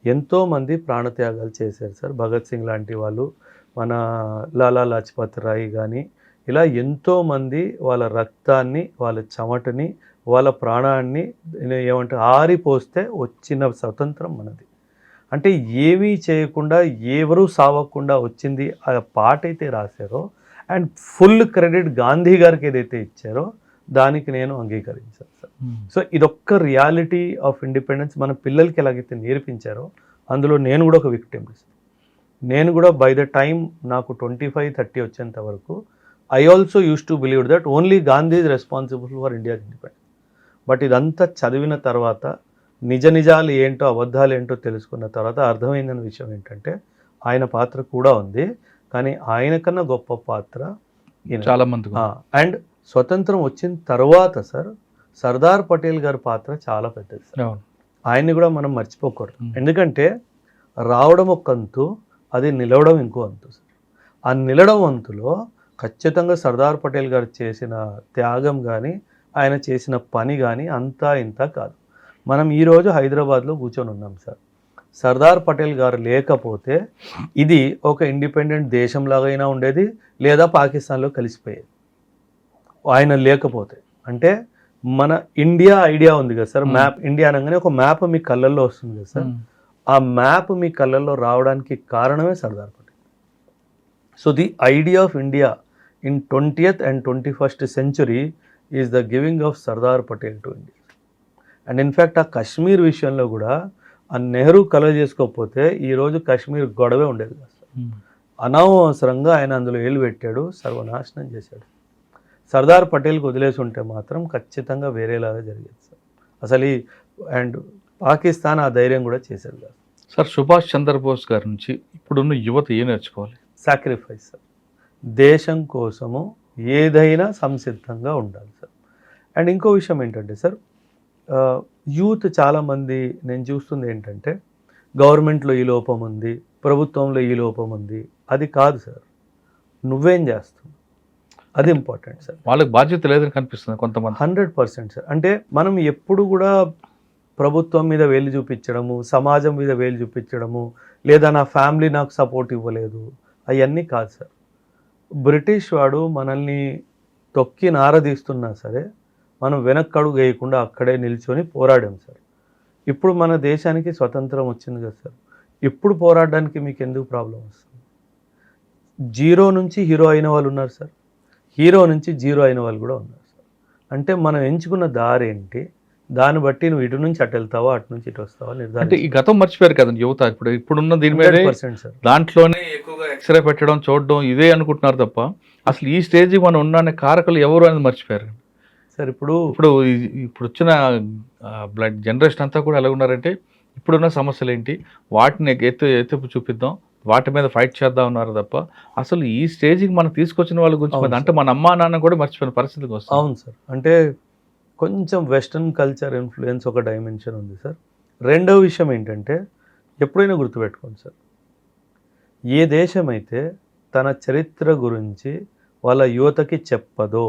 S3: ఎంతోమంది ప్రాణత్యాగాలు చేశారు సార్, భగత్ సింగ్ లాంటి వాళ్ళు, మన లాలా లాజ్పత్ రాయ్ కానీ, ఇలా ఎంతోమంది వాళ్ళ రక్తాన్ని, వాళ్ళ చెమటని, వాళ్ళ ప్రాణాన్ని ఏమంటారు ఆరిపోస్తే వచ్చిన స్వతంత్రం మనది. అంటే ఏమీ చేయకుండా ఎవరూ సావకుండా వచ్చింది. ఆ పాట అయితే రాశారో అండ్ ఫుల్ క్రెడిట్ గాంధీ గారికి ఏదైతే ఇచ్చారో దానికి నేను అంగీకరించాను సార్. సో ఇదొక్క రియాలిటీ ఆఫ్ ఇండిపెండెన్స్ మన పిల్లలకి ఎలాగైతే నేర్పించారో అందులో నేను కూడా ఒక విక్టిమ్. నేను కూడా బై ద టైం నాకు 25-30 వచ్చేంత వరకు I also use to believe that only Gandhi is responsible for India's independence. But ఇదంతా చదివిన తర్వాత నిజ నిజాలు ఏంటో అబద్ధాలు ఏంటో తెలుసుకున్న తర్వాత అర్థమైందన్న విషయం ఏంటంటే ఆయన పాత్ర కూడా ఉంది, కానీ ఆయన కన్నా గొప్ప పాత్ర
S2: చాలా మంది.
S3: అండ్ స్వతంత్రం వచ్చిన తర్వాత సార్ సర్దార్ పటేల్ గారి పాత్ర చాలా పెద్దది సార్. ఆయన్ని కూడా మనం మర్చిపోకూడదు. ఎందుకంటే రావడం ఒక అంతు, అది నిలవడం ఇంకో అంతు సార్. ఆ నిలవడం అంతులో ఖచ్చితంగా సర్దార్ పటేల్ గారు చేసిన త్యాగం కానీ ఆయన చేసిన పని కానీ అంతా ఇంత కాదు. మనం ఈరోజు హైదరాబాద్లో కూర్చొని ఉన్నాం సార్. సర్దార్ పటేల్ గారు లేకపోతే ఇది ఒక ఇండిపెండెంట్ దేశంలాగైనా ఉండేది, లేదా పాకిస్తాన్లో కలిసిపోయేది. ఆయన లేకపోతే అంటే మన ఇండియా ఐడియా ఉంది కదా సార్, మ్యాప్ ఇండియా అనగానే ఒక మ్యాప్ మీ కళ్ళల్లో వస్తుంది కదా సార్. ఆ మ్యాప్ మీ కళ్ళల్లో రావడానికి కారణమే Sardar Patel. So the idea of India in 20th and 21st century is the giving of Sardar Patel to India. And in fact ఆ కశ్మీర్ విషయంలో కూడా ఆ నెహ్రూ కలవ చేసుకోకపోతే ఈరోజు కశ్మీర్ గొడవే ఉండేది కదా సార్. అనవసరంగా ఆయన అందులో ఏలు పెట్టాడు, సర్వనాశనం చేశాడు. సర్దార్ పటేల్కి వదిలేసి ఉంటే మాత్రం ఖచ్చితంగా వేరేలాగా జరిగేది సార్. అసలు ఈ అండ్ పాకిస్తాన్ ఆ ధైర్యం కూడా చేశారు కాదు
S2: సార్. సుభాష్ చంద్రబోస్ గారి నుంచి ఇప్పుడున్న యువత ఏం నేర్చుకోవాలి?
S3: Sacrifice sir. దేశం కోసము ఏదైనా సంసిద్ధంగా ఉండాలి సార్. అండ్ ఇంకో విషయం ఏంటంటే సార్, యూత్ చాలామంది నేను చూస్తుంది ఏంటంటే గవర్నమెంట్లో ఈ లోపం ఉంది, ప్రభుత్వంలో ఈ లోపం ఉంది. అది కాదు సార్, నువ్వేం చేస్తున్నావు అది ఇంపార్టెంట్ సార్.
S2: వాళ్ళకి బాధ్యత లేదని కనిపిస్తుంది కొంతమంది.
S3: 100% సార్. అంటే మనం ఎప్పుడు కూడా ప్రభుత్వం మీద వేలు చూపించడము, సమాజం మీద వేలు చూపించడము, లేదా నా ఫ్యామిలీ నాకు సపోర్ట్ ఇవ్వలేదు, అవన్నీ కాదు సార్. బ్రిటిష్ వాడు మనల్ని తొక్కి నారదీస్తున్నా సరే మనం వెనక్కడుగు వేయకుండా అక్కడే నిల్చొని పోరాడాం సార్. ఇప్పుడు మన దేశానికి స్వతంత్రం వచ్చింది కదా సార్, ఇప్పుడు పోరాడడానికి మీకు ఎందుకు ప్రాబ్లం వస్తుంది? జీరో నుంచి హీరో అయిన వాళ్ళు ఉన్నారు సార్, హీరో నుంచి జీరో అయిన వాళ్ళు కూడా ఉన్నారు సార్. అంటే మనం ఎంచుకున్న దారి ఏంటి, దాన్ని బట్టి నువ్వు ఇటు నుంచి అటు వెళ్తావా, అటు నుంచి ఇటు వస్తావా నిర్ధారణ.
S2: అంటే ఈ గతం మర్చిపోయారు కదండి యువత. ఇప్పుడున్న దీని మీద
S3: 100% సార్.
S2: దాంట్లోనే ఎక్కువగా ఎక్స్రే పెట్టడం, చూడడం ఇదే అనుకుంటున్నారు తప్ప అసలు ఈ స్టేజ్ మనం ఉన్న కారకులు ఎవరు అనేది మర్చిపోయారు
S3: సార్. ఇప్పుడు
S2: వచ్చిన బ్లడ్ జనరేషన్ అంతా కూడా ఎలా ఉన్నారంటే ఇప్పుడున్న సమస్యలు ఏంటి వాటిని ఎత్తుపు చూపిద్దాం, వాటి మీద ఫైట్ చేద్దాం ఉన్నారు తప్ప అసలు ఈ స్టేజ్కి మనం తీసుకొచ్చిన వాళ్ళ గురించి అంటే మన అమ్మా నాన్న కూడా మర్చిపోయిన పరిస్థితికి వస్తుంది.
S3: అవును సార్. అంటే కొంచెం వెస్ట్రన్ కల్చర్ ఇన్ఫ్లుయెన్స్ ఒక డైమెన్షన్ ఉంది సార్. రెండవ విషయం ఏంటంటే ఎప్పుడైనా గుర్తుపెట్టుకోండి సార్, ఏ దేశం అయితే తన చరిత్ర గురించి వాళ్ళ యువతకి చెప్పదో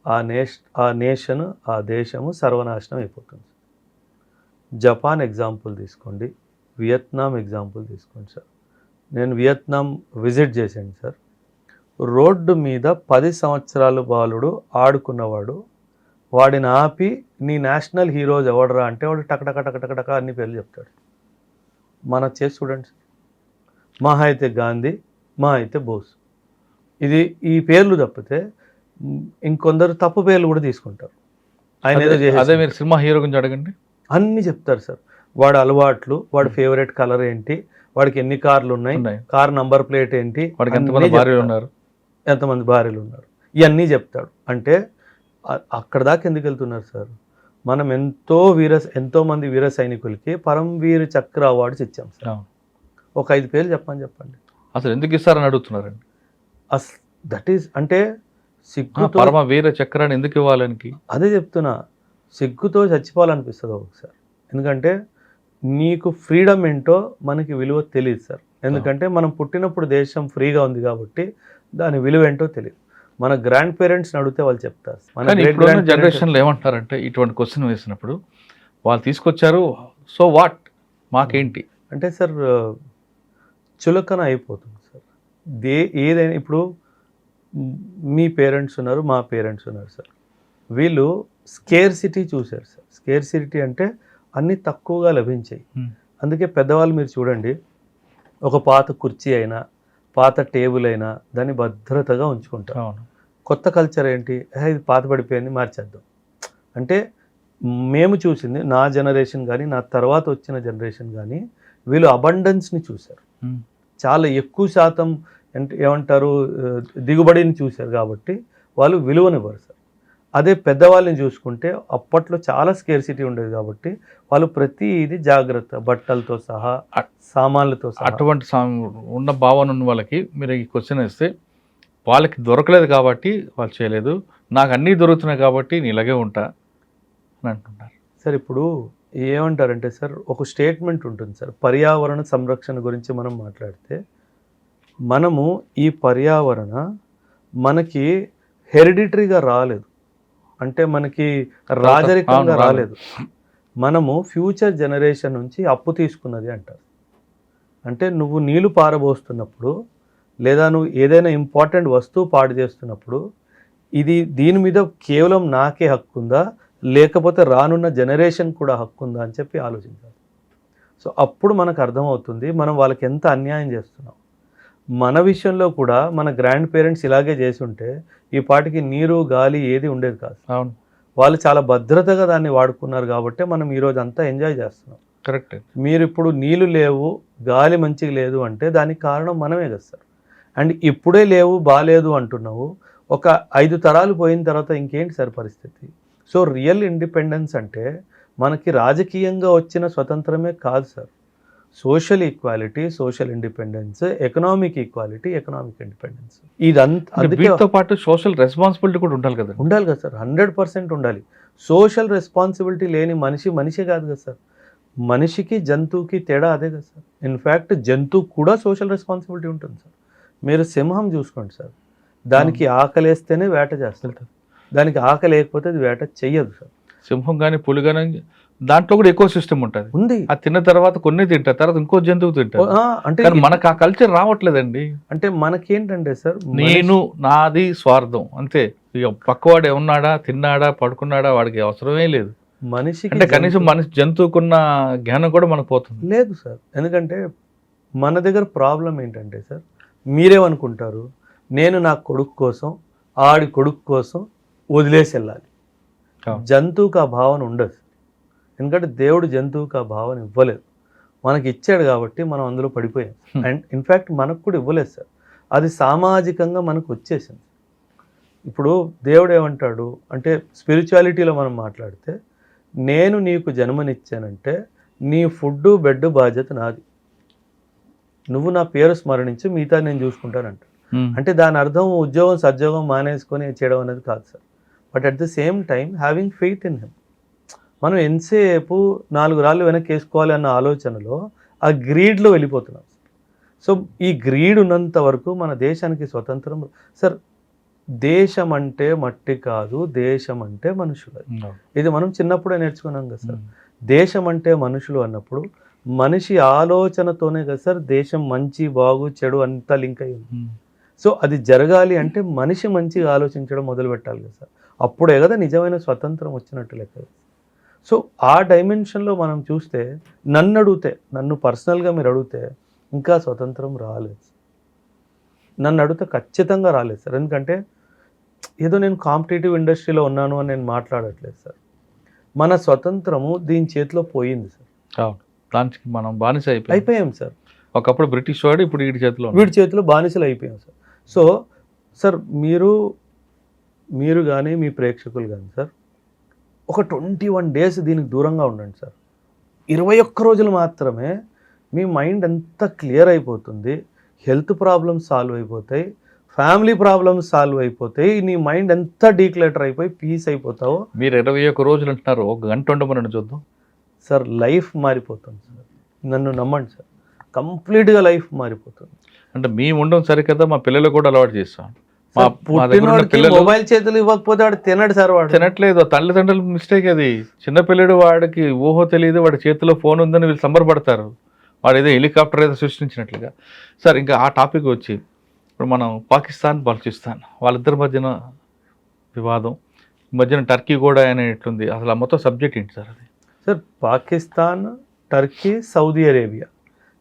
S3: ఆ నేషన్ ఆ దేశము సర్వనాశనం అయిపోతుంది. జపాన్ ఎగ్జాంపుల్ తీసుకోండి, వియత్నాం ఎగ్జాంపుల్ తీసుకోండి సార్. నేను వియత్నాం విజిట్ చేశాను సార్. రోడ్డు మీద 10 సంవత్సరాల బాలుడు ఆడుకున్నవాడు, వాడిని ఆపి నీ నేషనల్ హీరోస్ ఎవడరా అంటే వాడు టకటక టకటక అన్ని పేర్లు చెప్తాడు. మన చేసి చూడండి సార్, మహా అయితే గాంధీ, మహా అయితే బోస్, ఇది ఈ పేర్లు తప్పితే ఇంకొందరు తప్పు పేర్లు కూడా తీసుకుంటారు. ఆయన ఏదో
S2: అదే మీరు సినిమా హీరో గురించి అడగండి,
S3: అన్నీ చెప్తారు సార్. వాడి అలవాట్లు, వాడి ఫేవరెట్ కలర్ ఏంటి, వాడికి ఎన్ని కార్లు ఉన్నాయి, కార్ నంబర్ ప్లేట్ ఏంటి,
S2: వాడికి ఎంతమంది భార్యలు ఉన్నారు,
S3: ఎంతమంది భార్యలు ఉన్నారు, ఇవన్నీ చెప్తాడు. అంటే అక్కడ దాకా ఎందుకు వెళ్తున్నారు సార్? మనం ఎంతోమంది వీర సైనికులకి పరమవీర చక్ర అవార్డ్స్ ఇచ్చాం సార్. ఒక 5 పేర్లు చెప్పండి.
S2: అసలు ఎందుకు ఇస్తారని అడుగుతున్నారండి.
S3: దట్ ఈస్ అంటే సిగ్గుతో
S2: పరమ వీర చక్రాన్ని ఎందుకు ఇవ్వాలని?
S3: అదే చెప్తున్నా, సిగ్గుతో చచ్చిపోవాలనిపిస్తుంది ఒకసారి. ఎందుకంటే నీకు ఫ్రీడమ్ ఏంటో మనకి విలువ తెలియదు సార్. ఎందుకంటే మనం పుట్టినప్పుడు దేశం ఫ్రీగా ఉంది కాబట్టి దాని విలువ ఏంటో తెలియదు. మన గ్రాండ్ పేరెంట్స్ని అడిగితే వాళ్ళు చెప్తారు. మన
S2: ఇప్పుడున్న జనరేషన్లో ఏమంటారంటే ఇటువంటి క్వశ్చన్ వేసినప్పుడు వాళ్ళు తీసుకొచ్చారు, సో వాట్, మాకేంటి
S3: అంటే సార్ చులకన అయిపోతుంది సార్. ఏదైనా ఇప్పుడు మీ పేరెంట్స్ ఉన్నారు, మా పేరెంట్స్ ఉన్నారు సార్. వీళ్ళు స్కేర్సిటీ చూశారు సార్. స్కేర్సిటీ అంటే అన్నీ తక్కువగా లభించాయి. అందుకే పెద్దవాళ్ళు మీరు చూడండి, ఒక పాత కుర్చీ అయినా పాత టేబుల్ అయినా దాన్ని భద్రతగా ఉంచుకుంటారు. కొత్త కల్చర్ ఏంటి, ఇది పాత పడిపోయింది మార్చేద్దాం అంటే. మేము చూసింది నా జనరేషన్ కానీ నా తర్వాత వచ్చిన జనరేషన్ కానీ వీళ్ళు అబండెన్స్ని చూశారు. చాలా ఎక్కువ శాతం ఏమంటారు దిగుబడిని చూశారు కాబట్టి వాళ్ళు విలువనివ్వరు సార్. అదే పెద్దవాళ్ళని చూసుకుంటే అప్పట్లో చాలా స్కేర్సిటీ ఉండేది కాబట్టి వాళ్ళు ప్రతిదీ జాగ్రత్త, బట్టలతో సహా సామాన్లతో సహా.
S2: అటువంటి ఉన్న భావన ఉన్న వాళ్ళకి మీరు ఈ క్వశ్చన్ వేస్తే వాళ్ళకి దొరకలేదు కాబట్టి వాళ్ళు చేయలేదు, నాకు అన్నీ దొరుకుతున్నాయి కాబట్టి నేను ఇలాగే ఉంటా అని అంటున్నారు
S3: సార్. ఇప్పుడు ఏమంటారంటే సార్, ఒక స్టేట్మెంట్ ఉంటుంది సార్, పర్యావరణ సంరక్షణ గురించి మనం మాట్లాడితే మనము ఈ పర్యావరణ మనకి హెరిడిటరీగా రాలేదు, అంటే మనకి రాజరికంగా రాలేదు, మనము ఫ్యూచర్ జనరేషన్ నుంచి అప్పు తీసుకున్నది అంటారు. అంటే నువ్వు నీళ్లు పారబోస్తున్నప్పుడు లేదా నువ్వు ఏదైనా ఇంపార్టెంట్ వస్తువు పాడు చేస్తున్నప్పుడు దీని మీద కేవలం నాకే హక్కు ఉందా లేకపోతే రానున్న జనరేషన్ కూడా హక్కు ఉందా అని చెప్పి ఆలోచించాలి. సో అప్పుడు మనకు అర్థమవుతుంది మనం వాళ్ళకి ఎంత అన్యాయం చేస్తున్నాం. మన విషయంలో కూడా మన గ్రాండ్ పేరెంట్స్ ఇలాగే చేసి ఉంటే ఈ పాటికి నీరు గాలి ఏది ఉండేది కాదు.
S2: అవును,
S3: వాళ్ళు చాలా భద్రతగా దాన్ని వాడుకున్నారు కాబట్టి మనం ఈరోజు అంతా ఎంజాయ్ చేస్తున్నాం.
S2: కరెక్ట్.
S3: మీరు ఇప్పుడు నీళ్ళు లేవు, గాలి మంచిగా లేదు అంటే దానికి కారణం మనమే కదా సార్. అండ్ ఇప్పుడే లేవు బాలేదు అంటున్నావు, ఒక 5 తరాలు పోయిన తర్వాత ఇంకేంటి సార్ పరిస్థితి? సో రియల్ ఇండిపెండెన్స్ అంటే మనకి రాజకీయంగా వచ్చిన స్వతంత్రమే కాదు sir. Social equality, social independence, economic equality, economic independence, ఇదంతా
S2: వీటితో పాటు సోషల్ రెస్పాన్సిబిలిటీ కూడా ఉండాలి కదా.
S3: ఉండాలి కదా సార్, 100% ఉండాలి. సోషల్ రెస్పాన్సిబిలిటీ లేని మనిషే కాదు కదా సార్. మనిషికి జంతువుకి తేడా అదే కదా సార్. ఇన్ఫ్యాక్ట్ జంతువు కూడా సోషల్ రెస్పాన్సిబిలిటీ ఉంటుంది సార్. మీరు సింహం చూసుకోండి సార్, దానికి ఆకలేస్తేనే వేట చేస్తుంటారు, దానికి ఆకలి లేకపోతే అది వేట చెయ్యదు సార్.
S2: సింహం కానీ పులి కానీ దాంట్లో కూడా ఎకో సిస్టమ్ ఉంటుంది
S3: ఉంది.
S2: అది తిన్న తర్వాత కొన్ని తింటారు, తర్వాత ఇంకో జంతువు తింటారు. అంటే మనకు ఆ కల్చర్ రావట్లేదండి.
S3: అంటే మనకేంటంటే సార్,
S2: నేను నాది స్వార్థం అంతే. ఇక పక్కవాడు ఏమన్నాడా, తిన్నాడా, పడుకున్నాడా వాడికి అవసరమే లేదు.
S3: మనిషికి
S2: అంటే కనీసం మనిషి జంతువుకున్న జ్ఞానం కూడా మనకు పోతుంది
S3: లేదు సార్. ఎందుకంటే మన దగ్గర ప్రాబ్లం ఏంటంటే సార్, మీరేమనుకుంటారు, నేను నా కొడుకు కోసం ఆడి కొడుకు కోసం వదిలేసి వెళ్ళాలి. జంతువుకి ఆ భావన ఉండదు. ఎందుకంటే దేవుడు జంతువుకి ఆ భావన ఇవ్వలేదు, మనకి ఇచ్చాడు కాబట్టి మనం అందులో పడిపోయాం. అండ్ ఇన్ఫ్యాక్ట్ మనకు కూడా ఇవ్వలేదు సార్, అది సామాజికంగా మనకు వచ్చేసింది. ఇప్పుడు దేవుడు ఏమంటాడు అంటే, స్పిరిచువాలిటీలో మనం మాట్లాడితే, నేను నీకు జన్మనిచ్చానంటే నీ ఫుడ్ బెడ్ బాధ్యత నాది, నువ్వు నా పేరు స్మరణించి మిగతా నేను చూసుకుంటానంట. అంటే దాని అర్థం ఉద్యోగం సద్యోగం మానేసుకొని చేయడం అనేది కాదు sir. But at the same time having faith in him. మనం ఎంతసేపు 4 రాళ్ళు వెనక్కి వేసుకోవాలి అన్న ఆలోచనలో ఆ గ్రీడ్లో వెళ్ళిపోతున్నాం. సో ఈ గ్రీడ్ ఉన్నంత వరకు మన దేశానికి స్వతంత్రం సార్. దేశం అంటే మట్టి కాదు, దేశం అంటే మనుషులు. ఇది మనం చిన్నప్పుడే నేర్చుకున్నాం కదా సార్. దేశం అంటే మనుషులు అన్నప్పుడు మనిషి ఆలోచనతోనే కదా సార్ దేశం మంచి బాగు చెడు అంతా లింక్ అయ్యి ఉంది. సో అది జరగాలి అంటే మనిషి మంచిగా ఆలోచించడం మొదలు పెట్టాలి కదా సార్. అప్పుడే కదా నిజమైన స్వతంత్రం వచ్చినట్టు లెక్క. సో ఆ డైమెన్షన్లో మనం చూస్తే నన్ను పర్సనల్గా మీరు అడిగితే ఇంకా స్వతంత్రం రాలేదు. నన్ను అడిగితే ఖచ్చితంగా రాలేదు సార్. ఎందుకంటే ఏదో నేను కాంపిటేటివ్ ఇండస్ట్రీలో ఉన్నాను అని నేను మాట్లాడట్లేదు సార్. మన స్వతంత్రము దీని చేతిలో పోయింది సార్.
S2: దానికి మనం బానిస
S3: అయిపోయాం సార్.
S2: ఒకప్పుడు బ్రిటిష్ వాడు, ఇప్పుడు వీడి
S3: చేతిలో బానిసలు అయిపోయాం సార్. సో సార్ మీరు కానీ మీ ప్రేక్షకులు కానీ సార్ ఒక 21 days దీనికి దూరంగా ఉండండి సార్. 21 రోజులు మాత్రమే మీ మైండ్ ఎంత క్లియర్ అయిపోతుంది, హెల్త్ ప్రాబ్లమ్స్ సాల్వ్ అయిపోతాయి, ఫ్యామిలీ ప్రాబ్లమ్స్ సాల్వ్ అయిపోతాయి, నీ మైండ్ ఎంత డీక్లటర్ అయిపోయి పీస్ అయిపోతావో.
S2: మీరు 21 రోజులు అంటున్నారు, 1 గంట ఉండమని చూద్దాం
S3: సార్. లైఫ్ మారిపోతుంది సార్, నన్ను నమ్మండి సార్, కంప్లీట్గా లైఫ్ మారిపోతుంది.
S2: అంటే మేము ఉండడం సరికదా, మా పిల్లలు కూడా అలవాటు చేస్తాం. మా
S3: పుట్టినోడికి మొబైల్ చేతులు ఇవ్వకపోతే వాడు తినడు సార్. వాడు
S2: తినట్లేదు, తల్లిదండ్రుల మిస్టేక్ అది. చిన్నపిల్లడు వాడికి ఊహో తెలియదు, వాడి చేతిలో ఫోన్ ఉందని వీళ్ళు సంబరపడతారు, వాడు ఏదో హెలికాప్టర్ ఏదో సృష్టించినట్లుగా. సార్ ఇంకా ఆ టాపిక్ వచ్చి ఇప్పుడు మనం పాకిస్తాన్ బలూచిస్తాన్ వాళ్ళిద్దరి మధ్యన వివాదం, ఈ మధ్యన టర్కీ కూడా అనేట్లుంది. అసలు ఆ మొత్తం సబ్జెక్ట్ ఏంటి సార్ అది?
S3: Sir, Pakistan, Turkey, Saudi Arabia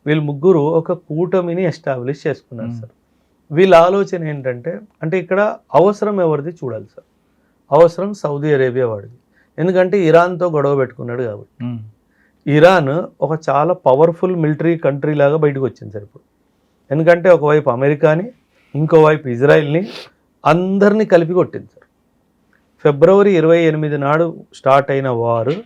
S3: వీళ్ళు ముగ్గురు ఒక కూటమిని ఎస్టాబ్లిష్ చేసుకున్నారు సార్. వీళ్ళ ఆలోచన ఏంటంటే, అంటే ఇక్కడ అవసరం ఎవరిది చూడాలి సార్. అవసరం సౌదీ అరేబియా వాడిది, ఎందుకంటే ఇరాన్తో గొడవ పెట్టుకున్నాడు కాబట్టి. ఇరాన్ ఒక చాలా పవర్ఫుల్ మిలిటరీ కంట్రీ లాగా బయటకు వచ్చింది సార్ ఇప్పుడు. ఎందుకంటే ఒకవైపు అమెరికాని, ఇంకోవైపు ఇజ్రాయిల్ని, అందరినీ కలిపి కొట్టింది సార్. ఫిబ్రవరి 28 నాడు స్టార్ట్ అయిన వారు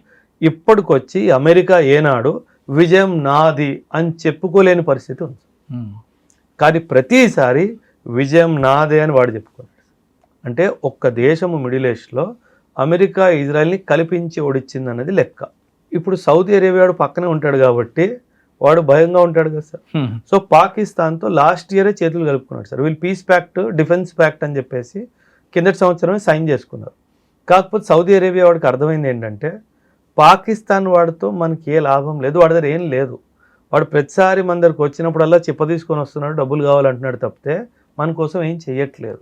S3: ఇప్పటికొచ్చి అమెరికా ఏనాడు విజయం నాది అని చెప్పుకోలేని పరిస్థితి ఉంది. కానీ ప్రతిసారి విజయం నాదే అని వాడు చెప్పుకున్నాడు. అంటే ఒక్క దేశము మిడిల్ ఈస్ట్లో అమెరికా ఇజ్రాయెల్ని కల్పించి ఓడిచ్చింది అన్నది లెక్క. ఇప్పుడు సౌదీ అరేబియా వాడు పక్కనే ఉంటాడు కాబట్టి వాడు భయంగా ఉంటాడు కదా సార్. సో పాకిస్తాన్తో లాస్ట్ ఇయరే చేతులు కలుపుకున్నాడు సార్. వీళ్ళు పీస్ ప్యాక్ట్, డిఫెన్స్ ప్యాక్ట్ అని చెప్పేసి కిందటి సంవత్సరమే సైన్ చేసుకున్నారు. కాకపోతే సౌదీ అరేబియా వాడికి అర్థమైంది ఏంటంటే, పాకిస్తాన్ వాడితో మనకి ఏ లాభం లేదు, వాడి దగ్గర ఏం లేదు. వాడు ప్రతిసారి మన దగ్గరకు వచ్చినప్పుడల్లా చెప్ప తీసుకొని వస్తున్నాడు, డబ్బులు కావాలంటున్నాడు తప్పితే మన కోసం ఏం చెయ్యట్లేదు.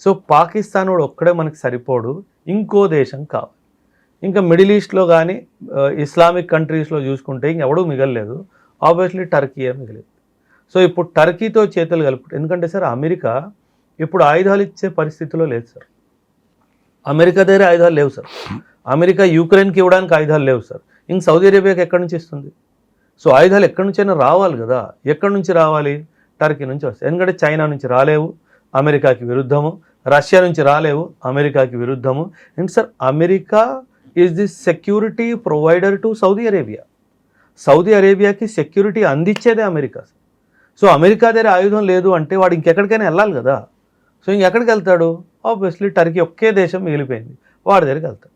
S3: సో పాకిస్తాన్ వాడు ఒక్కడే మనకి సరిపోడు, ఇంకో దేశం కావాలి. ఇంకా మిడిల్ ఈస్ట్లో కానీ ఇస్లామిక్ కంట్రీస్లో చూసుకుంటే ఇంకెవడూ మిగలలేదు. ఆబ్వియస్లీ టర్కీయే మిగిలేదు. సో ఇప్పుడు టర్కీతో చేతులు కలుపుకుంటారు. ఎందుకంటే సార్ అమెరికా ఇప్పుడు ఆయుధాలు ఇచ్చే పరిస్థితిలో లేదు సార్. అమెరికా దగ్గర ఆయుధాలు లేవు సార్. అమెరికా యూక్రెయిన్కి ఇవ్వడానికి ఆయుధాలు లేవు సార్. ఇంక సౌదీ అరేబియాకి ఎక్కడి నుంచి ఇస్తుంది? సో ఆయుధాలు ఎక్కడి నుంచైనా రావాలి కదా. ఎక్కడి నుంచి రావాలి? టర్కీ నుంచి వస్తాయి. ఎందుకంటే చైనా నుంచి రాలేవు, అమెరికాకి విరుద్ధము. రష్యా నుంచి రాలేవు, అమెరికాకి విరుద్ధము. And sir America is the security provider to Saudi Arabia. సౌదీ అరేబియాకి సెక్యూరిటీ అందించేదే అమెరికా. సో అమెరికా దగ్గర ఆయుధం లేదు అంటే వాడు ఇంకెక్కడికైనా వెళ్ళాలి కదా. సో ఇంకెక్కడికి వెళ్తాడు? ఆబ్వియస్లీ టర్కీ ఒకే దేశం మిగిలిపోయింది, వాడి దగ్గరికి వెళ్తాడు.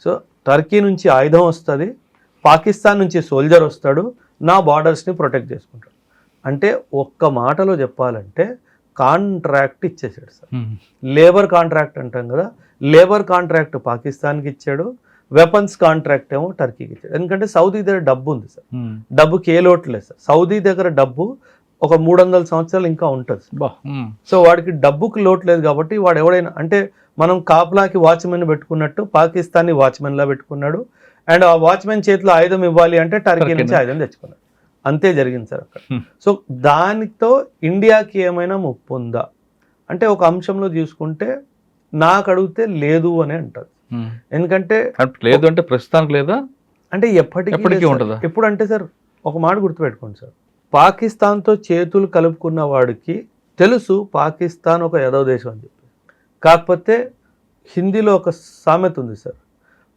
S3: సో టర్కీ నుంచి ఆయుధం వస్తుంది, పాకిస్తాన్ నుంచి సోల్జర్ వస్తాడు, నా బార్డర్స్ని ప్రొటెక్ట్ చేసుకుంటాడు. అంటే ఒక్క మాటలో చెప్పాలంటే కాంట్రాక్ట్ ఇచ్చేసాడు సార్. లేబర్ కాంట్రాక్ట్ అంటాం కదా, లేబర్ కాంట్రాక్ట్ పాకిస్తాన్కి ఇచ్చాడు, వెపన్స్ కాంట్రాక్ట్ ఏమో టర్కీకి ఇచ్చాడు. ఎందుకంటే సౌదీ దగ్గర డబ్బు ఉంది సార్, డబ్బుకి ఏ లోటు లేదు సార్. సౌదీ దగ్గర డబ్బు ఒక 300 సంవత్సరాలు ఇంకా ఉంటుంది. సో వాడికి డబ్బుకి లోటు లేదు కాబట్టి వాడు ఎవడైనా, అంటే మనం కాపలాకి వాచ్మెన్ పెట్టుకున్నట్టు పాకిస్తాన్ని వాచ్మెన్లా పెట్టుకున్నాడు. అండ్ ఆ వాచ్మెన్ చేతిలో ఆయుధం ఇవ్వాలి అంటే టర్కీ నుంచి ఆయుధం తెచ్చుకున్నాడు. అంతే జరిగింది సార్ అక్కడ. సో దానితో ఇండియాకి ఏమైనా ముప్పు ఉందా అంటే ఒక అంశంలో చూసుకుంటే నాకు అడిగితే లేదు అని అంటారు. ఎందుకంటే
S2: లేదు అంటే ప్రస్తుతానికి లేదా
S3: అంటే ఎప్పటికీ ఉంటుందా? ఎప్పుడు అంటే సార్ ఒక మాట గుర్తుపెట్టుకోండి సార్, పాకిస్తాన్తో చేతులు కలుపుకున్న వాడికి తెలుసు పాకిస్తాన్ ఒక యాదవ్ దేశం అని చెప్పి. కాకపోతే హిందీలో ఒక సామెత ఉంది సార్,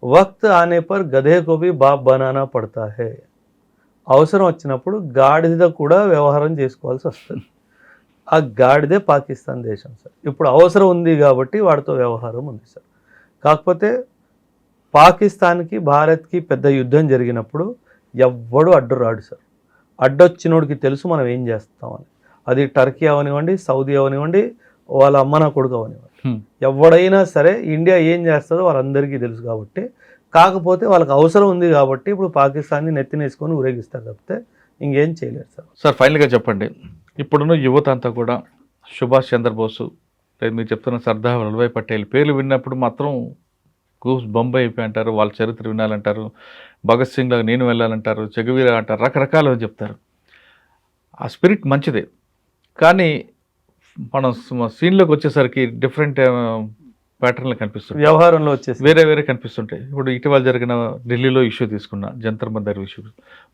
S3: వక్త్ ఆనే పర్ గధే కో భీ బాప్ బనానా పడతా హే. అవసరం వచ్చినప్పుడు గాడిద కూడా వ్యవహారం చేసుకోవాల్సి వస్తుంది. ఆ గాడిదే పాకిస్తాన్ దేశం సార్. ఇప్పుడు అవసరం ఉంది కాబట్టి వాడితో వ్యవహారం ఉంది సార్. కాకపోతే పాకిస్తాన్కి భారత్కి పెద్ద యుద్ధం జరిగినప్పుడు ఎవ్వడు అడ్డు రాడు సార్. అడ్డొచ్చినోడికి తెలుసు మనం ఏం చేస్తామని. అది టర్కీ అవనివ్వండి, సౌదీ అవనివ్వండి, వాళ్ళ అమ్మ నా కొడుకు అవనివ్వండి, ఎవడైనా సరే ఇండియా ఏం చేస్తుందో వాళ్ళందరికీ తెలుసు. కాబట్టి కాకపోతే వాళ్ళకి అవసరం ఉంది కాబట్టి ఇప్పుడు పాకిస్తాన్ని నెత్తినేసుకొని ఊరేగిస్తారు తప్పితే ఇంకేం చేయలేరు సార్.
S2: సార్ ఫైనల్గా చెప్పండి, ఇప్పుడున్న యువత అంతా కూడా సుభాష్ చంద్రబోసు, మీరు చెప్తున్న సర్దార్ వల్లభాయ్ పటేల్ పేర్లు విన్నప్పుడు మాత్రం గూస్ బంబై అయిపోయి అంటారు, వాళ్ళ చరిత్ర వినాలంటారు, భగత్ సింగ్ లాగా నేను వెళ్ళాలంటారు, చెగువీర అంటారు, రకరకాలు చెప్తారు. ఆ స్పిరిట్ మంచిదే, కానీ మనం సీన్లోకి వచ్చేసరికి డిఫరెంట్ ప్యాటర్న్లు కనిపిస్తుంది,
S3: వ్యవహారంలో వచ్చేసి
S2: వేరే కనిపిస్తుంటాయి. ఇప్పుడు ఇటీవల జరిగిన ఢిల్లీలో ఇష్యూ తీసుకున్న జంతర్ మంతర్ ఇష్యూ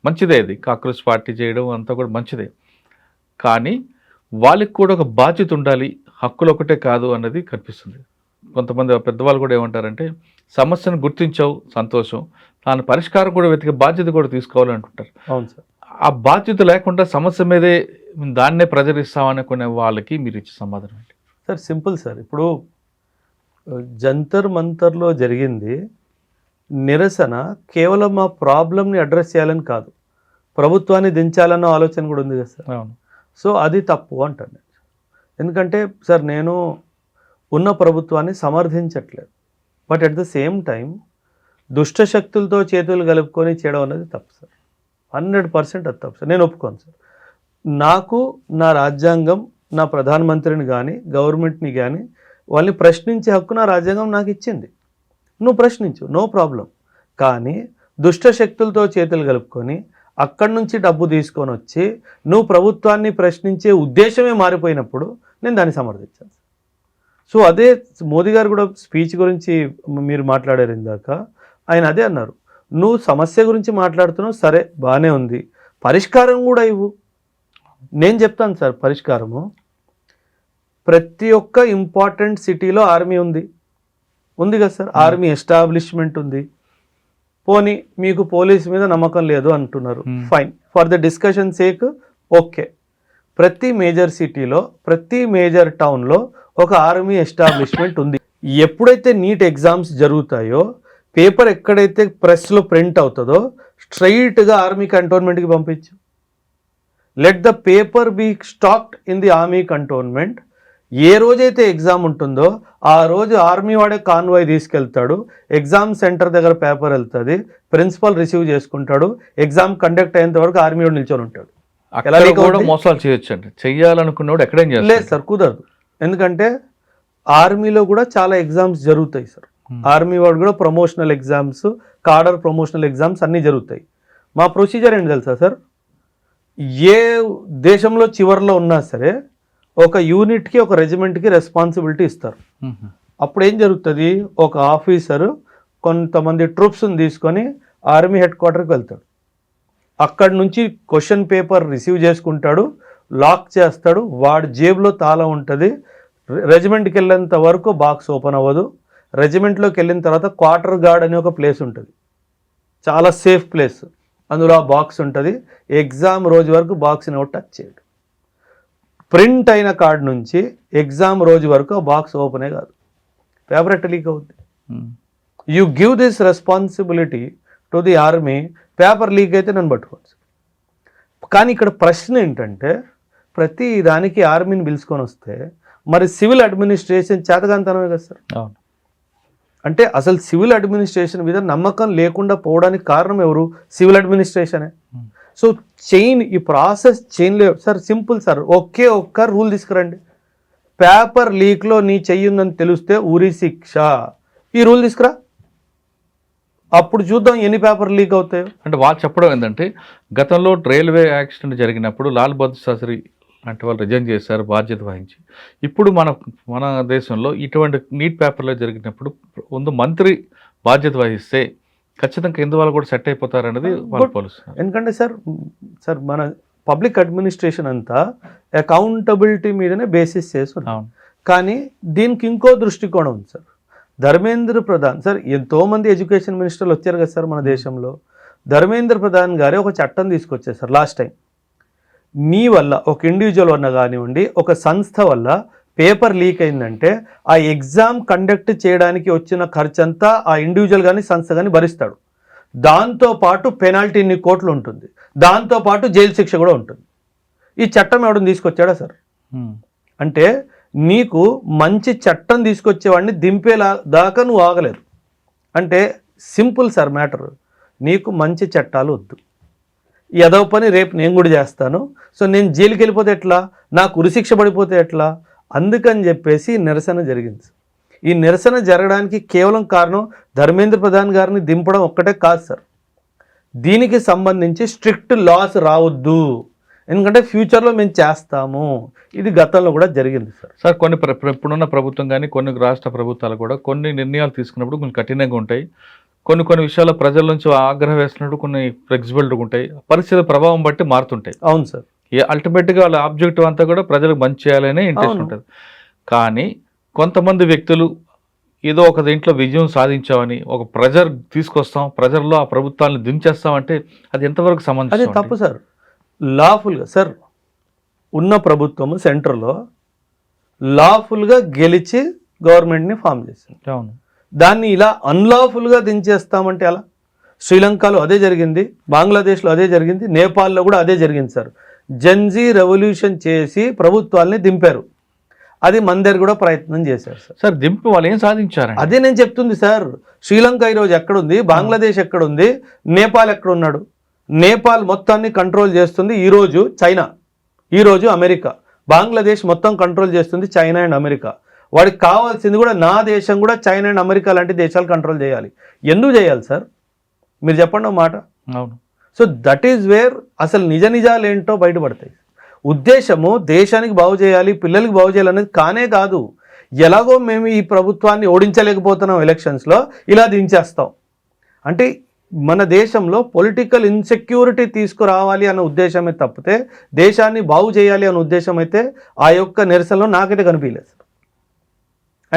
S2: మంచిదే, అది కాక్రోచ్ పార్టీ చేయడం అంతా కూడా మంచిదే. కానీ వాళ్ళకి కూడా ఒక బాధ్యత ఉండాలి, హక్కులు ఒకటే కాదు అన్నది కనిపిస్తుంది. కొంతమంది పెద్దవాళ్ళు కూడా ఏమంటారంటే, సమస్యను గుర్తించావు సంతోషం, దాని పరిష్కారం కూడా వెతికే బాధ్యత కూడా తీసుకోవాలి అంటుంటారు.
S3: అవును సార్.
S2: ఆ బాధ్యత లేకుండా సమస్య మీదే దాన్నే ప్రజరిస్తామనుకునే వాళ్ళకి మీరు ఇచ్చే సమాధానం ఏంటి?
S3: Sir simple sir. ఇప్పుడు జంతర్ మంతర్లో జరిగింది నిరసన కేవలం ఆ ప్రాబ్లమ్ని అడ్రస్ చేయాలని కాదు, ప్రభుత్వాన్ని దించాలన్న ఆలోచన కూడా ఉంది కదా సార్.
S2: అవును.
S3: సో అది తప్పు అంటాను నేను. ఎందుకంటే సార్ నేను ఉన్న ప్రభుత్వాన్ని సమర్థించట్లేదు, but at the same time దుష్ట శక్తులతో చేతులు కలుపుకొని చేయడం అనేది తప్పు సార్. 100% అది తప్పు సార్, నేను ఒప్పుకోను సార్. నాకు నా రాజ్యాంగం, నా ప్రధానమంత్రిని కానీ గవర్నమెంట్ని కానీ వాళ్ళని ప్రశ్నించే హక్కు నా రాజ్యాంగం నాకు ఇచ్చింది. నువ్వు ప్రశ్నించు, నో ప్రాబ్లం. కానీ దుష్ట శక్తులతో చేతులు కలుపుకొని అక్కడి నుంచి డబ్బు తీసుకొని వచ్చి నువ్వు ప్రభుత్వాన్ని ప్రశ్నించే ఉద్దేశమే మారిపోయినప్పుడు నేను దాన్ని సమర్థించాను. సో అదే మోదీ గారు కూడా స్పీచ్ గురించి మీరు మాట్లాడారు ఇందాక, ఆయన అదే అన్నారు, నువ్వు సమస్య గురించి మాట్లాడుతున్నావు సరే బాగానే ఉంది, పరిష్కారం కూడా ఇవ్వు. నేను చెప్తాను సార్ పరిష్కారము. ప్రతి ఒక్క ఇంపార్టెంట్ సిటీలో ఆర్మీ ఉంది కదా సార్, ఆర్మీ ఎస్టాబ్లిష్మెంట్ ఉంది. పోనీ మీకు పోలీస్ మీద నమ్మకం లేదు అంటున్నారు, fine, for the discussion sake okay. ప్రతి మేజర్ సిటీలో, ప్రతి మేజర్ టౌన్లో ఒక ఆర్మీ ఎస్టాబ్లిష్మెంట్ ఉంది. ఎప్పుడైతే నీట్ ఎగ్జామ్స్ జరుగుతాయో పేపర్ ఎక్కడైతే ప్రెస్లో ప్రింట్ అవుతుందో స్ట్రైట్గా ఆర్మీ కంటోన్మెంట్కి పంపించు. Let the paper be stacked in the army cantonment. ఏ రోజైతే ఎగ్జామ్ ఉంటుందో ఆ రోజు ఆర్మీ వాడే కాన్వాయ్ తీసుకెళ్తాడు, ఎగ్జామ్ సెంటర్ దగ్గర పేపర్ వెళ్తుంది, ప్రిన్సిపల్ రిసీవ్ చేసుకుంటాడు, ఎగ్జామ్ కండక్ట్ అయ్యేంత వరకు ఆర్మీ వాడు నిల్చొని ఉంటాడు.
S2: మోసాలు చేయొచ్చండి, చెయ్యాలనుకున్నవాడు ఎక్కడేం చేయాలి?
S3: లేదు సార్, కుదరదు. ఎందుకంటే ఆర్మీలో కూడా చాలా ఎగ్జామ్స్ జరుగుతాయి సార్. ఆర్మీ వాడు కూడా promotional exams, cadre promotional exams అన్నీ జరుగుతాయి. మా ప్రొసీజర్ ఏంటి తెలుసా సార్, ఏ దేశంలో చివరిలో ఉన్నా సరే ఒక యూనిట్కి, ఒక రెజిమెంట్కి రెస్పాన్సిబిలిటీ ఇస్తారు. అప్పుడు ఏం జరుగుతుంది, ఒక ఆఫీసరు కొంతమంది ట్రూప్స్ని తీసుకొని ఆర్మీ హెడ్ క్వార్టర్కి వెళ్తాడు. అక్కడి నుంచి క్వశ్చన్ పేపర్ రిసీవ్ చేసుకుంటాడు, లాక్ చేస్తాడు, వాడి జేబులో తాళం ఉంటుంది. రెజిమెంట్కి వెళ్ళేంత వరకు బాక్స్ ఓపెన్ అవ్వదు. రెజిమెంట్లోకి వెళ్ళిన తర్వాత క్వార్టర్ గార్డ్ అనే ఒక ప్లేస్ ఉంటుంది, చాలా సేఫ్ ప్లేస్, అందులో ఆ బాక్స్ ఉంటుంది. ఎగ్జామ్ రోజు వరకు బాక్స్ని ఎవరు టచ్ చేయడు. ప్రింట్ అయిన కార్డు నుంచి ఎగ్జామ్ రోజు వరకు ఆ బాక్స్ ఓపెనే కాదు. పేపర్ ఎట్ట లీక్ అవుతుంది? You give this responsibility to the army. Paper leak అయితే నన్ను పట్టుకోవచ్చు. కానీ ఇక్కడ ప్రశ్న ఏంటంటే, ప్రతి దానికి ఆర్మీని పిలుచుకొని వస్తే మరి సివిల్ అడ్మినిస్ట్రేషన్ చేతగాంతనమే కదా సార్.
S2: అవును.
S3: అంటే అసలు సివిల్ అడ్మినిస్ట్రేషన్ మీద నమ్మకం లేకుండా పోవడానికి కారణం ఎవరు? సివిల్ అడ్మినిస్ట్రేషనే. సో చైన్, ఈ ప్రాసెస్ చైన్లో సార్ సింపుల్ సార్, ఒకే ఒక్క రూల్ తీసుకురండి. పేపర్ లీక్లో నీ చెయ్యిందని తెలిస్తే ఉరి శిక్ష. ఈ రూల్ తీసుకురా, అప్పుడు చూద్దాం ఎన్ని పేపర్ లీక్ అవుతాయో.
S2: అంటే వాళ్ళు చెప్పడం ఏంటంటే, గతంలో రైల్వే యాక్సిడెంట్ జరిగినప్పుడు లాల్ బహదూర్ శాస్త్రి అంటే వాళ్ళు రిజైన్ చేశారు బాధ్యత వహించి. ఇప్పుడు మన దేశంలో ఇటువంటి నీట్ పేపర్లో జరిగినప్పుడు ముందు మంత్రి బాధ్యత వహిస్తే ఖచ్చితంగా కింద వాళ్ళు కూడా సెట్ అయిపోతారనేది వాళ్ళు పోలుస్తున్నారు.
S3: ఎందుకంటే సార్ మన పబ్లిక్ అడ్మినిస్ట్రేషన్ అంతా అకౌంటబిలిటీ మీదనే బేసిస్ చేస్తుంది. కానీ దీనికి ఇంకో దృష్టికోణం ఉంది సార్. ధర్మేంద్ర ప్రధాన్ సార్, ఎంతోమంది ఎడ్యుకేషన్ మినిస్టర్లు వచ్చారు కదా సార్ మన దేశంలో. ధర్మేంద్ర ప్రధాన్ గారే ఒక చట్టం తీసుకొచ్చారు సార్ లాస్ట్ టైం. నీ వల్ల, ఒక ఇండివిజువల్ వల్ల కానివ్వండి, ఒక సంస్థ వల్ల పేపర్ లీక్ అయిందంటే ఆ ఎగ్జామ్ కండక్ట్ చేయడానికి వచ్చిన ఖర్చంతా ఆ ఇండివిజువల్ కానీ సంస్థ కానీ భరిస్తాడు. దాంతోపాటు పెనాల్టీ ఇన్ని కోట్లు ఉంటుంది, దాంతోపాటు జైలు శిక్ష కూడా ఉంటుంది. ఈ చట్టం ఎవడని తీసుకొచ్చాడా సార్? అంటే నీకు మంచి చట్టం తీసుకొచ్చేవాడిని దింపేలా దాకా నువ్వు ఆగలేదు. అంటే సింపుల్ సార్ మ్యాటర్, నీకు మంచి చట్టాలు వద్దు, ఎదవ పని రేపు నేను కూడా చేస్తాను, సో నేను జైలుకి వెళ్ళిపోతే ఎట్లా, నాకు ఉరిశిక్ష పడిపోతే ఎట్లా, అందుకని చెప్పేసి నిరసన జరిగింది. ఈ నిరసన జరగడానికి కేవలం కారణం ధర్మేంద్ర ప్రధాన్ గారిని దింపడం ఒక్కటే కాదు సార్. దీనికి సంబంధించి స్ట్రిక్ట్ లాస్ రావద్దు, ఎందుకంటే ఫ్యూచర్లో మేము చేస్తాము. ఇది గతంలో కూడా జరిగింది సార్.
S2: సార్ కొన్ని ఇప్పుడున్న ప్రభుత్వం కానీ కొన్ని రాష్ట్ర ప్రభుత్వాలు కూడా కొన్ని నిర్ణయాలు తీసుకున్నప్పుడు కొంచెం కఠినంగా ఉంటాయి, కొన్ని విషయాల్లో ప్రజల నుంచి ఆగ్రహం వేస్తున్నట్టు కొన్ని ఫ్లెక్సిబిలిటీ ఉంటాయి, పరిస్థితి ప్రభావం బట్టి మారుతుంటాయి.
S3: అవును సార్.
S2: అల్టిమేట్గా వాళ్ళ ఆబ్జెక్టివ్ అంతా కూడా ప్రజలకు మంచి చేయాలనే ఇంట్రెస్ట్ ఉంటుంది. కానీ కొంతమంది వ్యక్తులు ఏదో ఒక దీంట్లో విజయం సాధించామని ఒక ప్రెజర్ తీసుకొస్తాం, ప్రెజర్లో ఆ ప్రభుత్వాలను దించేస్తామంటే అది ఎంతవరకు సంబంధించి?
S3: అది తప్పు సార్. లాఫుల్గా సార్ ఉన్న ప్రభుత్వము సెంటర్లో లాఫుల్గా గెలిచి గవర్నమెంట్ని ఫామ్ చేసింది.
S2: అవును.
S3: దాన్ని ఇలా అన్లాఫుల్గా దించేస్తామంటే అలా? శ్రీలంకలో అదే జరిగింది, బంగ్లాదేశ్లో అదే జరిగింది, నేపాల్లో కూడా అదే జరిగింది సార్. జెన్జీ రెవల్యూషన్ చేసి ప్రభుత్వాల్ని దింపారు. అది మన దగ్గర కూడా ప్రయత్నం చేశారు సార్.
S2: సార్ దింపి వాళ్ళు ఏం సాధించారు?
S3: అదే నేను చెప్తుంది సార్. శ్రీలంక ఈరోజు ఎక్కడుంది, బంగ్లాదేశ్ ఎక్కడుంది, నేపాల్ ఎక్కడున్నాడు? నేపాల్ మొత్తాన్ని కంట్రోల్ చేస్తుంది ఈరోజు చైనా, ఈరోజు అమెరికా. బంగ్లాదేశ్ మొత్తం కంట్రోల్ చేస్తుంది చైనా అండ్ అమెరికా. వాడికి కావాల్సింది కూడా నా దేశం కూడా చైనా అండ్ అమెరికా లాంటి దేశాలు కంట్రోల్ చేయాలి. ఎందుకు చేయాలి సార్? మీరు చెప్పండి ఒక మాట.
S2: అవును.
S3: సో దట్ ఈజ్ వేర్ అసలు నిజాలు ఏంటో బయటపడతాయి. ఉద్దేశము దేశానికి బాగు చేయాలి, పిల్లలకి బాగు చేయాలి అనేది కానే కాదు. ఎలాగో మేము ఈ ప్రభుత్వాన్ని ఓడించలేకపోతున్నాం ఎలక్షన్స్లో, ఇలా దించేస్తాం అంటే మన దేశంలో పొలిటికల్ ఇన్సెక్యూరిటీ తీసుకురావాలి అన్న ఉద్దేశమే తప్పితే దేశాన్ని బాగు చేయాలి అన్న ఉద్దేశం అయితే ఆ యొక్క నిరసనలో నాకైతే కనిపించలేదు.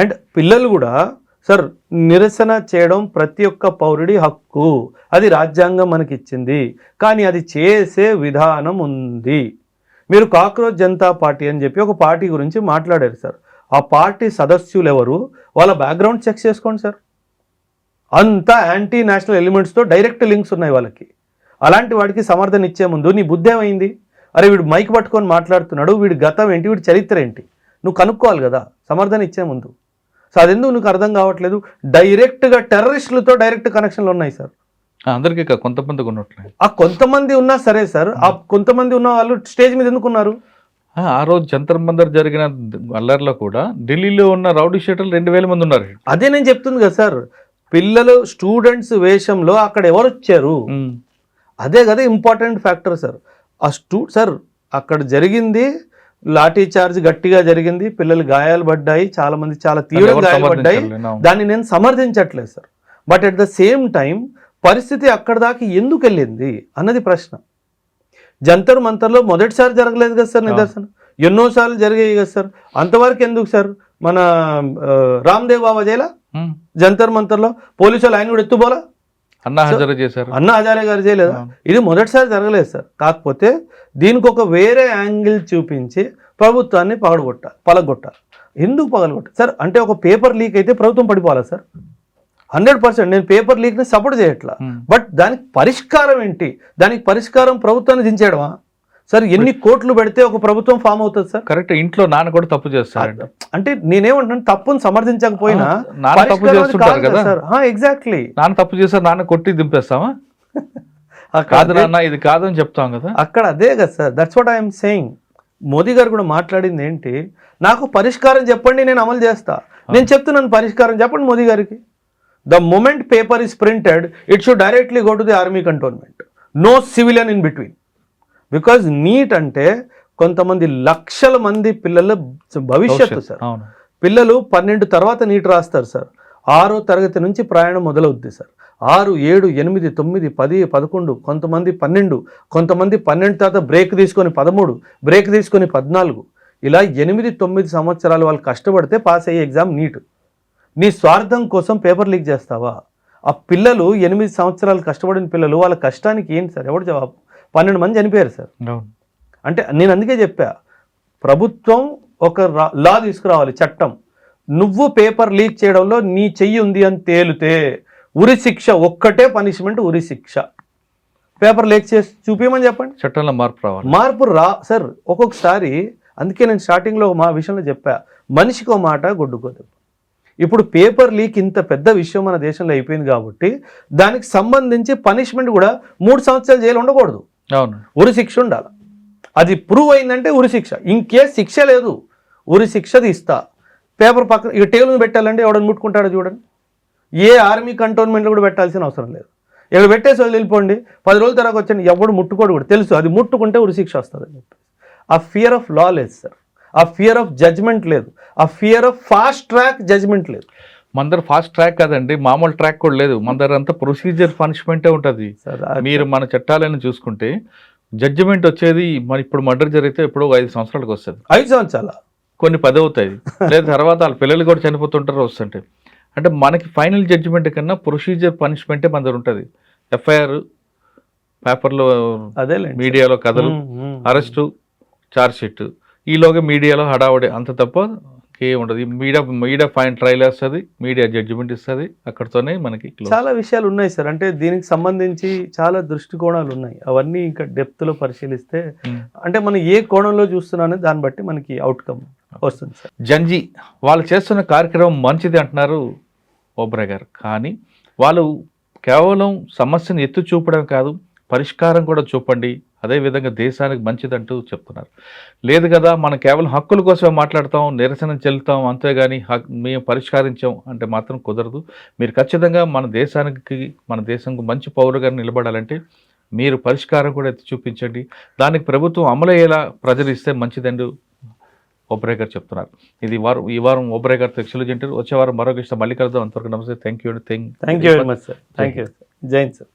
S3: అండ్ పిల్లలు కూడా సార్ నిరసన చేయడం ప్రతి ఒక్క పౌరుడి హక్కు, అది రాజ్యాంగం మనకి ఇచ్చింది. కానీ అది చేసే విధానం ఉంది. మీరు కాక్రోచ్ జనతా పార్టీ అని చెప్పి ఒక పార్టీ గురించి మాట్లాడారు సార్. ఆ పార్టీ సదస్యులు ఎవరు, వాళ్ళ బ్యాక్గ్రౌండ్ చెక్ చేసుకోండి సార్. అంతా యాంటీ నేషనల్ ఎలిమెంట్స్తో డైరెక్ట్ లింక్స్ ఉన్నాయి వాళ్ళకి. అలాంటి వాడికి సమర్థన ఇచ్చే ముందు నీ బుద్ధి ఏమైంది? అరే వీడు మైక్ పట్టుకొని మాట్లాడుతున్నాడు, వీడి గతం ఏంటి, వీడి చరిత్ర ఏంటి, నువ్వు కనుక్కోవాలి కదా సమర్థన ఇచ్చే ముందు. సో అదెందుకు నీకు అర్థం కావట్లేదు? డైరెక్ట్గా టెర్రరిస్టులతో డైరెక్ట్ కనెక్షన్లు ఉన్నాయి సార్.
S2: అందరికీ కొంతమందికి ఉన్నట్లే.
S3: ఆ కొంతమంది ఉన్నా సరే సార్, ఆ కొంతమంది ఉన్న వాళ్ళు స్టేజ్ మీద ఎందుకు ఉన్నారు?
S2: ఆ రోజు జంతర్ మందర్ జరిగిన అల్లర్లో కూడా ఢిల్లీలో ఉన్న రౌడీ షీటర్లు 2000 మంది ఉన్నారు.
S3: అదే నేను చెప్తుంది కదా సార్, పిల్లలు స్టూడెంట్స్ వేషంలో అక్కడ ఎవరు వచ్చారు, అదే కదా ఇంపార్టెంట్ ఫ్యాక్టర్ సార్. ఆ సార్ అక్కడ జరిగింది లాఠీ చార్జ్ గట్టిగా జరిగింది, పిల్లలు గాయాలు పడ్డాయి, చాలా మంది చాలా తీవ్ర గాయాలు పడ్డాయి. దాన్ని నేను సమర్థించట్లేదు sir. But at the same time పరిస్థితి అక్కడ దాకా ఎందుకు వెళ్ళింది అన్నది ప్రశ్న. జంతర్ మంతర్లో మొదటిసారి జరగలేదు కదా సార్ నిదర్శనం, ఎన్నోసార్లు జరిగాయి కదా సార్. అంతవరకు ఎందుకు సార్? మన రామ్దేవ్ బాబా జైలా జంతర్ మంతర్లో పోలీసులు ఆయన కూడా ఎత్తుపోలా,
S2: అన్నా హజారే చేశారు,
S3: అన్నా హజారే గారు చేయలేదా? ఇది మొదటిసారి జరగలేదు సార్. కాకపోతే దీనికి ఒక వేరే యాంగిల్ చూపించి ప్రభుత్వాన్ని పగలగొట్టాలి. ఎందుకు పగలగొట్టాలి సార్? అంటే ఒక పేపర్ లీక్ అయితే ప్రభుత్వం పడిపోవాలా సార్? 100% నేను పేపర్ లీక్ని సపోర్ట్ చేయట్లా. బట్ దానికి పరిష్కారం ఏంటి? దానికి పరిష్కారం ప్రభుత్వాన్ని దించేయడమా సార్? ఎన్ని కోట్లు పెడితే ఒక ప్రభుత్వం ఫామ్ అవుతుంది సార్?
S2: కరెక్ట్. ఇంట్లో నాన్న కూడా తప్పు చేస్తారు.
S3: అంటే నేనేమంటున్నాను, తప్పును సమర్థించకపోయినా
S2: తప్పు చేస్తుంటారు కదా
S3: సార్. ఎగ్జాక్ట్లీ,
S2: నాన్న తప్పు చేస్తారు, నాన్న కొట్టి దింపేస్తామా? కాదు నాన్న ఇది కాదని చెప్తాం కదా
S3: అక్కడ. అదే కదా sir, that's what I'm saying. Modi గారు కూడా మాట్లాడింది ఏంటి, నాకు పరిష్కారం చెప్పండి నేను అమలు చేస్తా. నేను చెప్తున్నాను పరిష్కారం చెప్పండి మోదీ గారికి. The moment paper is printed, it should directly go to the army cantonment. No civilian in between. Because NEET అంటే కొంతమంది లక్షల మంది పిల్లల భవిష్యత్తు సార్. పిల్లలు 12 తర్వాత నీట్ రాస్తారు సార్. 6వ తరగతి నుంచి ప్రయాణం మొదలవుద్ది సార్. 6, 7, 8, 9, 10, 11, కొంతమంది 12, కొంతమంది 12 తర్వాత బ్రేక్ తీసుకొని 13, బ్రేక్ తీసుకొని 14, ఇలా 8, 9 సంవత్సరాలు వాళ్ళు కష్టపడితే పాస్ అయ్యే ఎగ్జామ్ నీట్. నీ స్వార్థం కోసం పేపర్ లీక్ చేస్తావా? ఆ పిల్లలు 8 సంవత్సరాలు కష్టపడిన పిల్లలు, వాళ్ళ కష్టానికి ఏంటి సార్? ఎవరు జవాబు? 12 మంది చనిపోయారు సార్. అంటే నేను అందుకే చెప్పా, ప్రభుత్వం ఒక లా తీసుకురావాలి, చట్టం. నువ్వు పేపర్ లీక్ చేయడంలో నీ చెయ్యి ఉంది అని తేలితే ఉరి శిక్ష, ఒక్కటే పనిష్మెంట్, ఉరి శిక్ష. పేపర్ లీక్ చేసి చూపించమని చెప్పండి,
S2: చట్టంలో మార్పు రావాలి.
S3: మార్పు సార్. ఒక్కొక్కసారి అందుకే నేను స్టార్టింగ్లో మా విషయంలో చెప్పా, మనిషికో మాట గొడ్డుకోదు. ఇప్పుడు పేపర్ లీక్ ఇంత పెద్ద విషయం మన దేశంలో అయిపోయింది కాబట్టి దానికి సంబంధించి పనిష్మెంట్ కూడా 3 సంవత్సరాలు జైలు ఉండకూడదు, ఉరి శిక్ష ఉండాలి. అది ప్రూవ్ అయిందంటే ఉరి శిక్ష. ఇంకేస్ శిక్ష లేదు, ఉరి శిక్ష తీస్తా. పేపర్ పక్కన ఇక టేబుల్ మీద పెట్టాలంటే ఎవడని ముట్టుకుంటాడో చూడండి. ఏ ఆర్మీ కంటోన్మెంట్లో కూడా పెట్టాల్సిన అవసరం లేదు. ఇక్కడ పెట్టేసి వెళ్ళిపోండి, 10 రోజుల తర్వాత వచ్చాను, ఎవడు ముట్టుకోడు కూడా తెలుసు, అది ముట్టుకుంటే ఉరి శిక్ష వస్తుంది అని చెప్పి. ఆ ఫియర్ ఆఫ్ లా లేదు సార్, ఆ ఫియర్ ఆఫ్ జడ్జ్మెంట్ లేదు, ఆ fear of fast track judgment లేదు.
S2: మన దగ్గర ఫాస్ట్ ట్రాక్ కాదండి, మామూలు ట్రాక్ కూడా లేదు. మన దగ్గర అంతా ప్రొసీజర్ పనిష్మెంటే ఉంటుంది. మీరు మన చట్టాలను చూసుకుంటే జడ్జిమెంట్ వచ్చేది మన ఇప్పుడు మర్డర్ జరిగితే ఎప్పుడో 5 సంవత్సరాలకు వస్తుంది.
S3: 5 సంవత్సరాల
S2: కొన్ని 10 అవుతాయి, లేదా తర్వాత వాళ్ళ పిల్లలు కూడా చనిపోతుంటారు వస్తుంటే. అంటే మనకి ఫైనల్ జడ్జిమెంట్ కన్నా ప్రొసీజర్ పనిష్మెంటే మన దగ్గర ఉంటుంది. ఎఫ్ఐఆర్ పేపర్లో
S3: అదేలేండి
S2: మీడియాలో కథలు, అరెస్టు, ఛార్జ్ షీట్, ఈలోగా మీడియాలో హడావుడి, అంత తప్ప ఇంకేం ఉండదు. మీడియా ఫైన్ ట్రయల్ వేస్తుంది, మీడియా జడ్జిమెంట్ ఇస్తుంది, అక్కడితోనే మనకి close.
S3: చాలా విషయాలు ఉన్నాయి సార్. అంటే దీనికి సంబంధించి చాలా దృష్టికోణాలు ఉన్నాయి. అవన్నీ ఇంకా డెప్త్ లో పరిశీలిస్తే
S2: ఉమ్.
S3: అంటే మనం ఏ కోణంలో చూస్తున్నానే దాన్ని బట్టి మనకి అవుట్కమ్ వస్తుంది సార్.
S2: జంజీ వాళ్ళు చేస్తున్న కార్యక్రమం మంచిది అంటున్నారు ఓబ్రాయ్ గారు, కానీ వాళ్ళు కేవలం సమస్యను ఎత్తు చూపడం కాదు, పరిష్కారం కూడా చూపండి, అదేవిధంగా దేశానికి మంచిదంటూ చెప్తున్నారు. లేదు కదా, మనం కేవలం హక్కుల కోసమే మాట్లాడతాం, నిరసన చెల్లుతాం, అంతేగాని మేము పరిష్కరించాం అంటే మాత్రం కుదరదు. మీరు ఖచ్చితంగా మన దేశంకు మంచి పౌరుగా నిలబడాలంటే మీరు పరిష్కారం కూడా ఎత్తి చూపించండి, దానికి ప్రభుత్వం అమలయ్యేలా ప్రజలు ఇస్తే మంచిదండి ఓబ్రాయ్ గారు చెప్తున్నారు. ఈ వారం ఓబ్రాయ్ గారితో ఎక్స్క్లూజివ్. వచ్చే వారం మరొక ఇష్టం మళ్ళీ కలుద్దాం. అంతవరకు నమస్తే. Thank you
S3: thank you very much sir. Thank you. జై హింద్ సార్.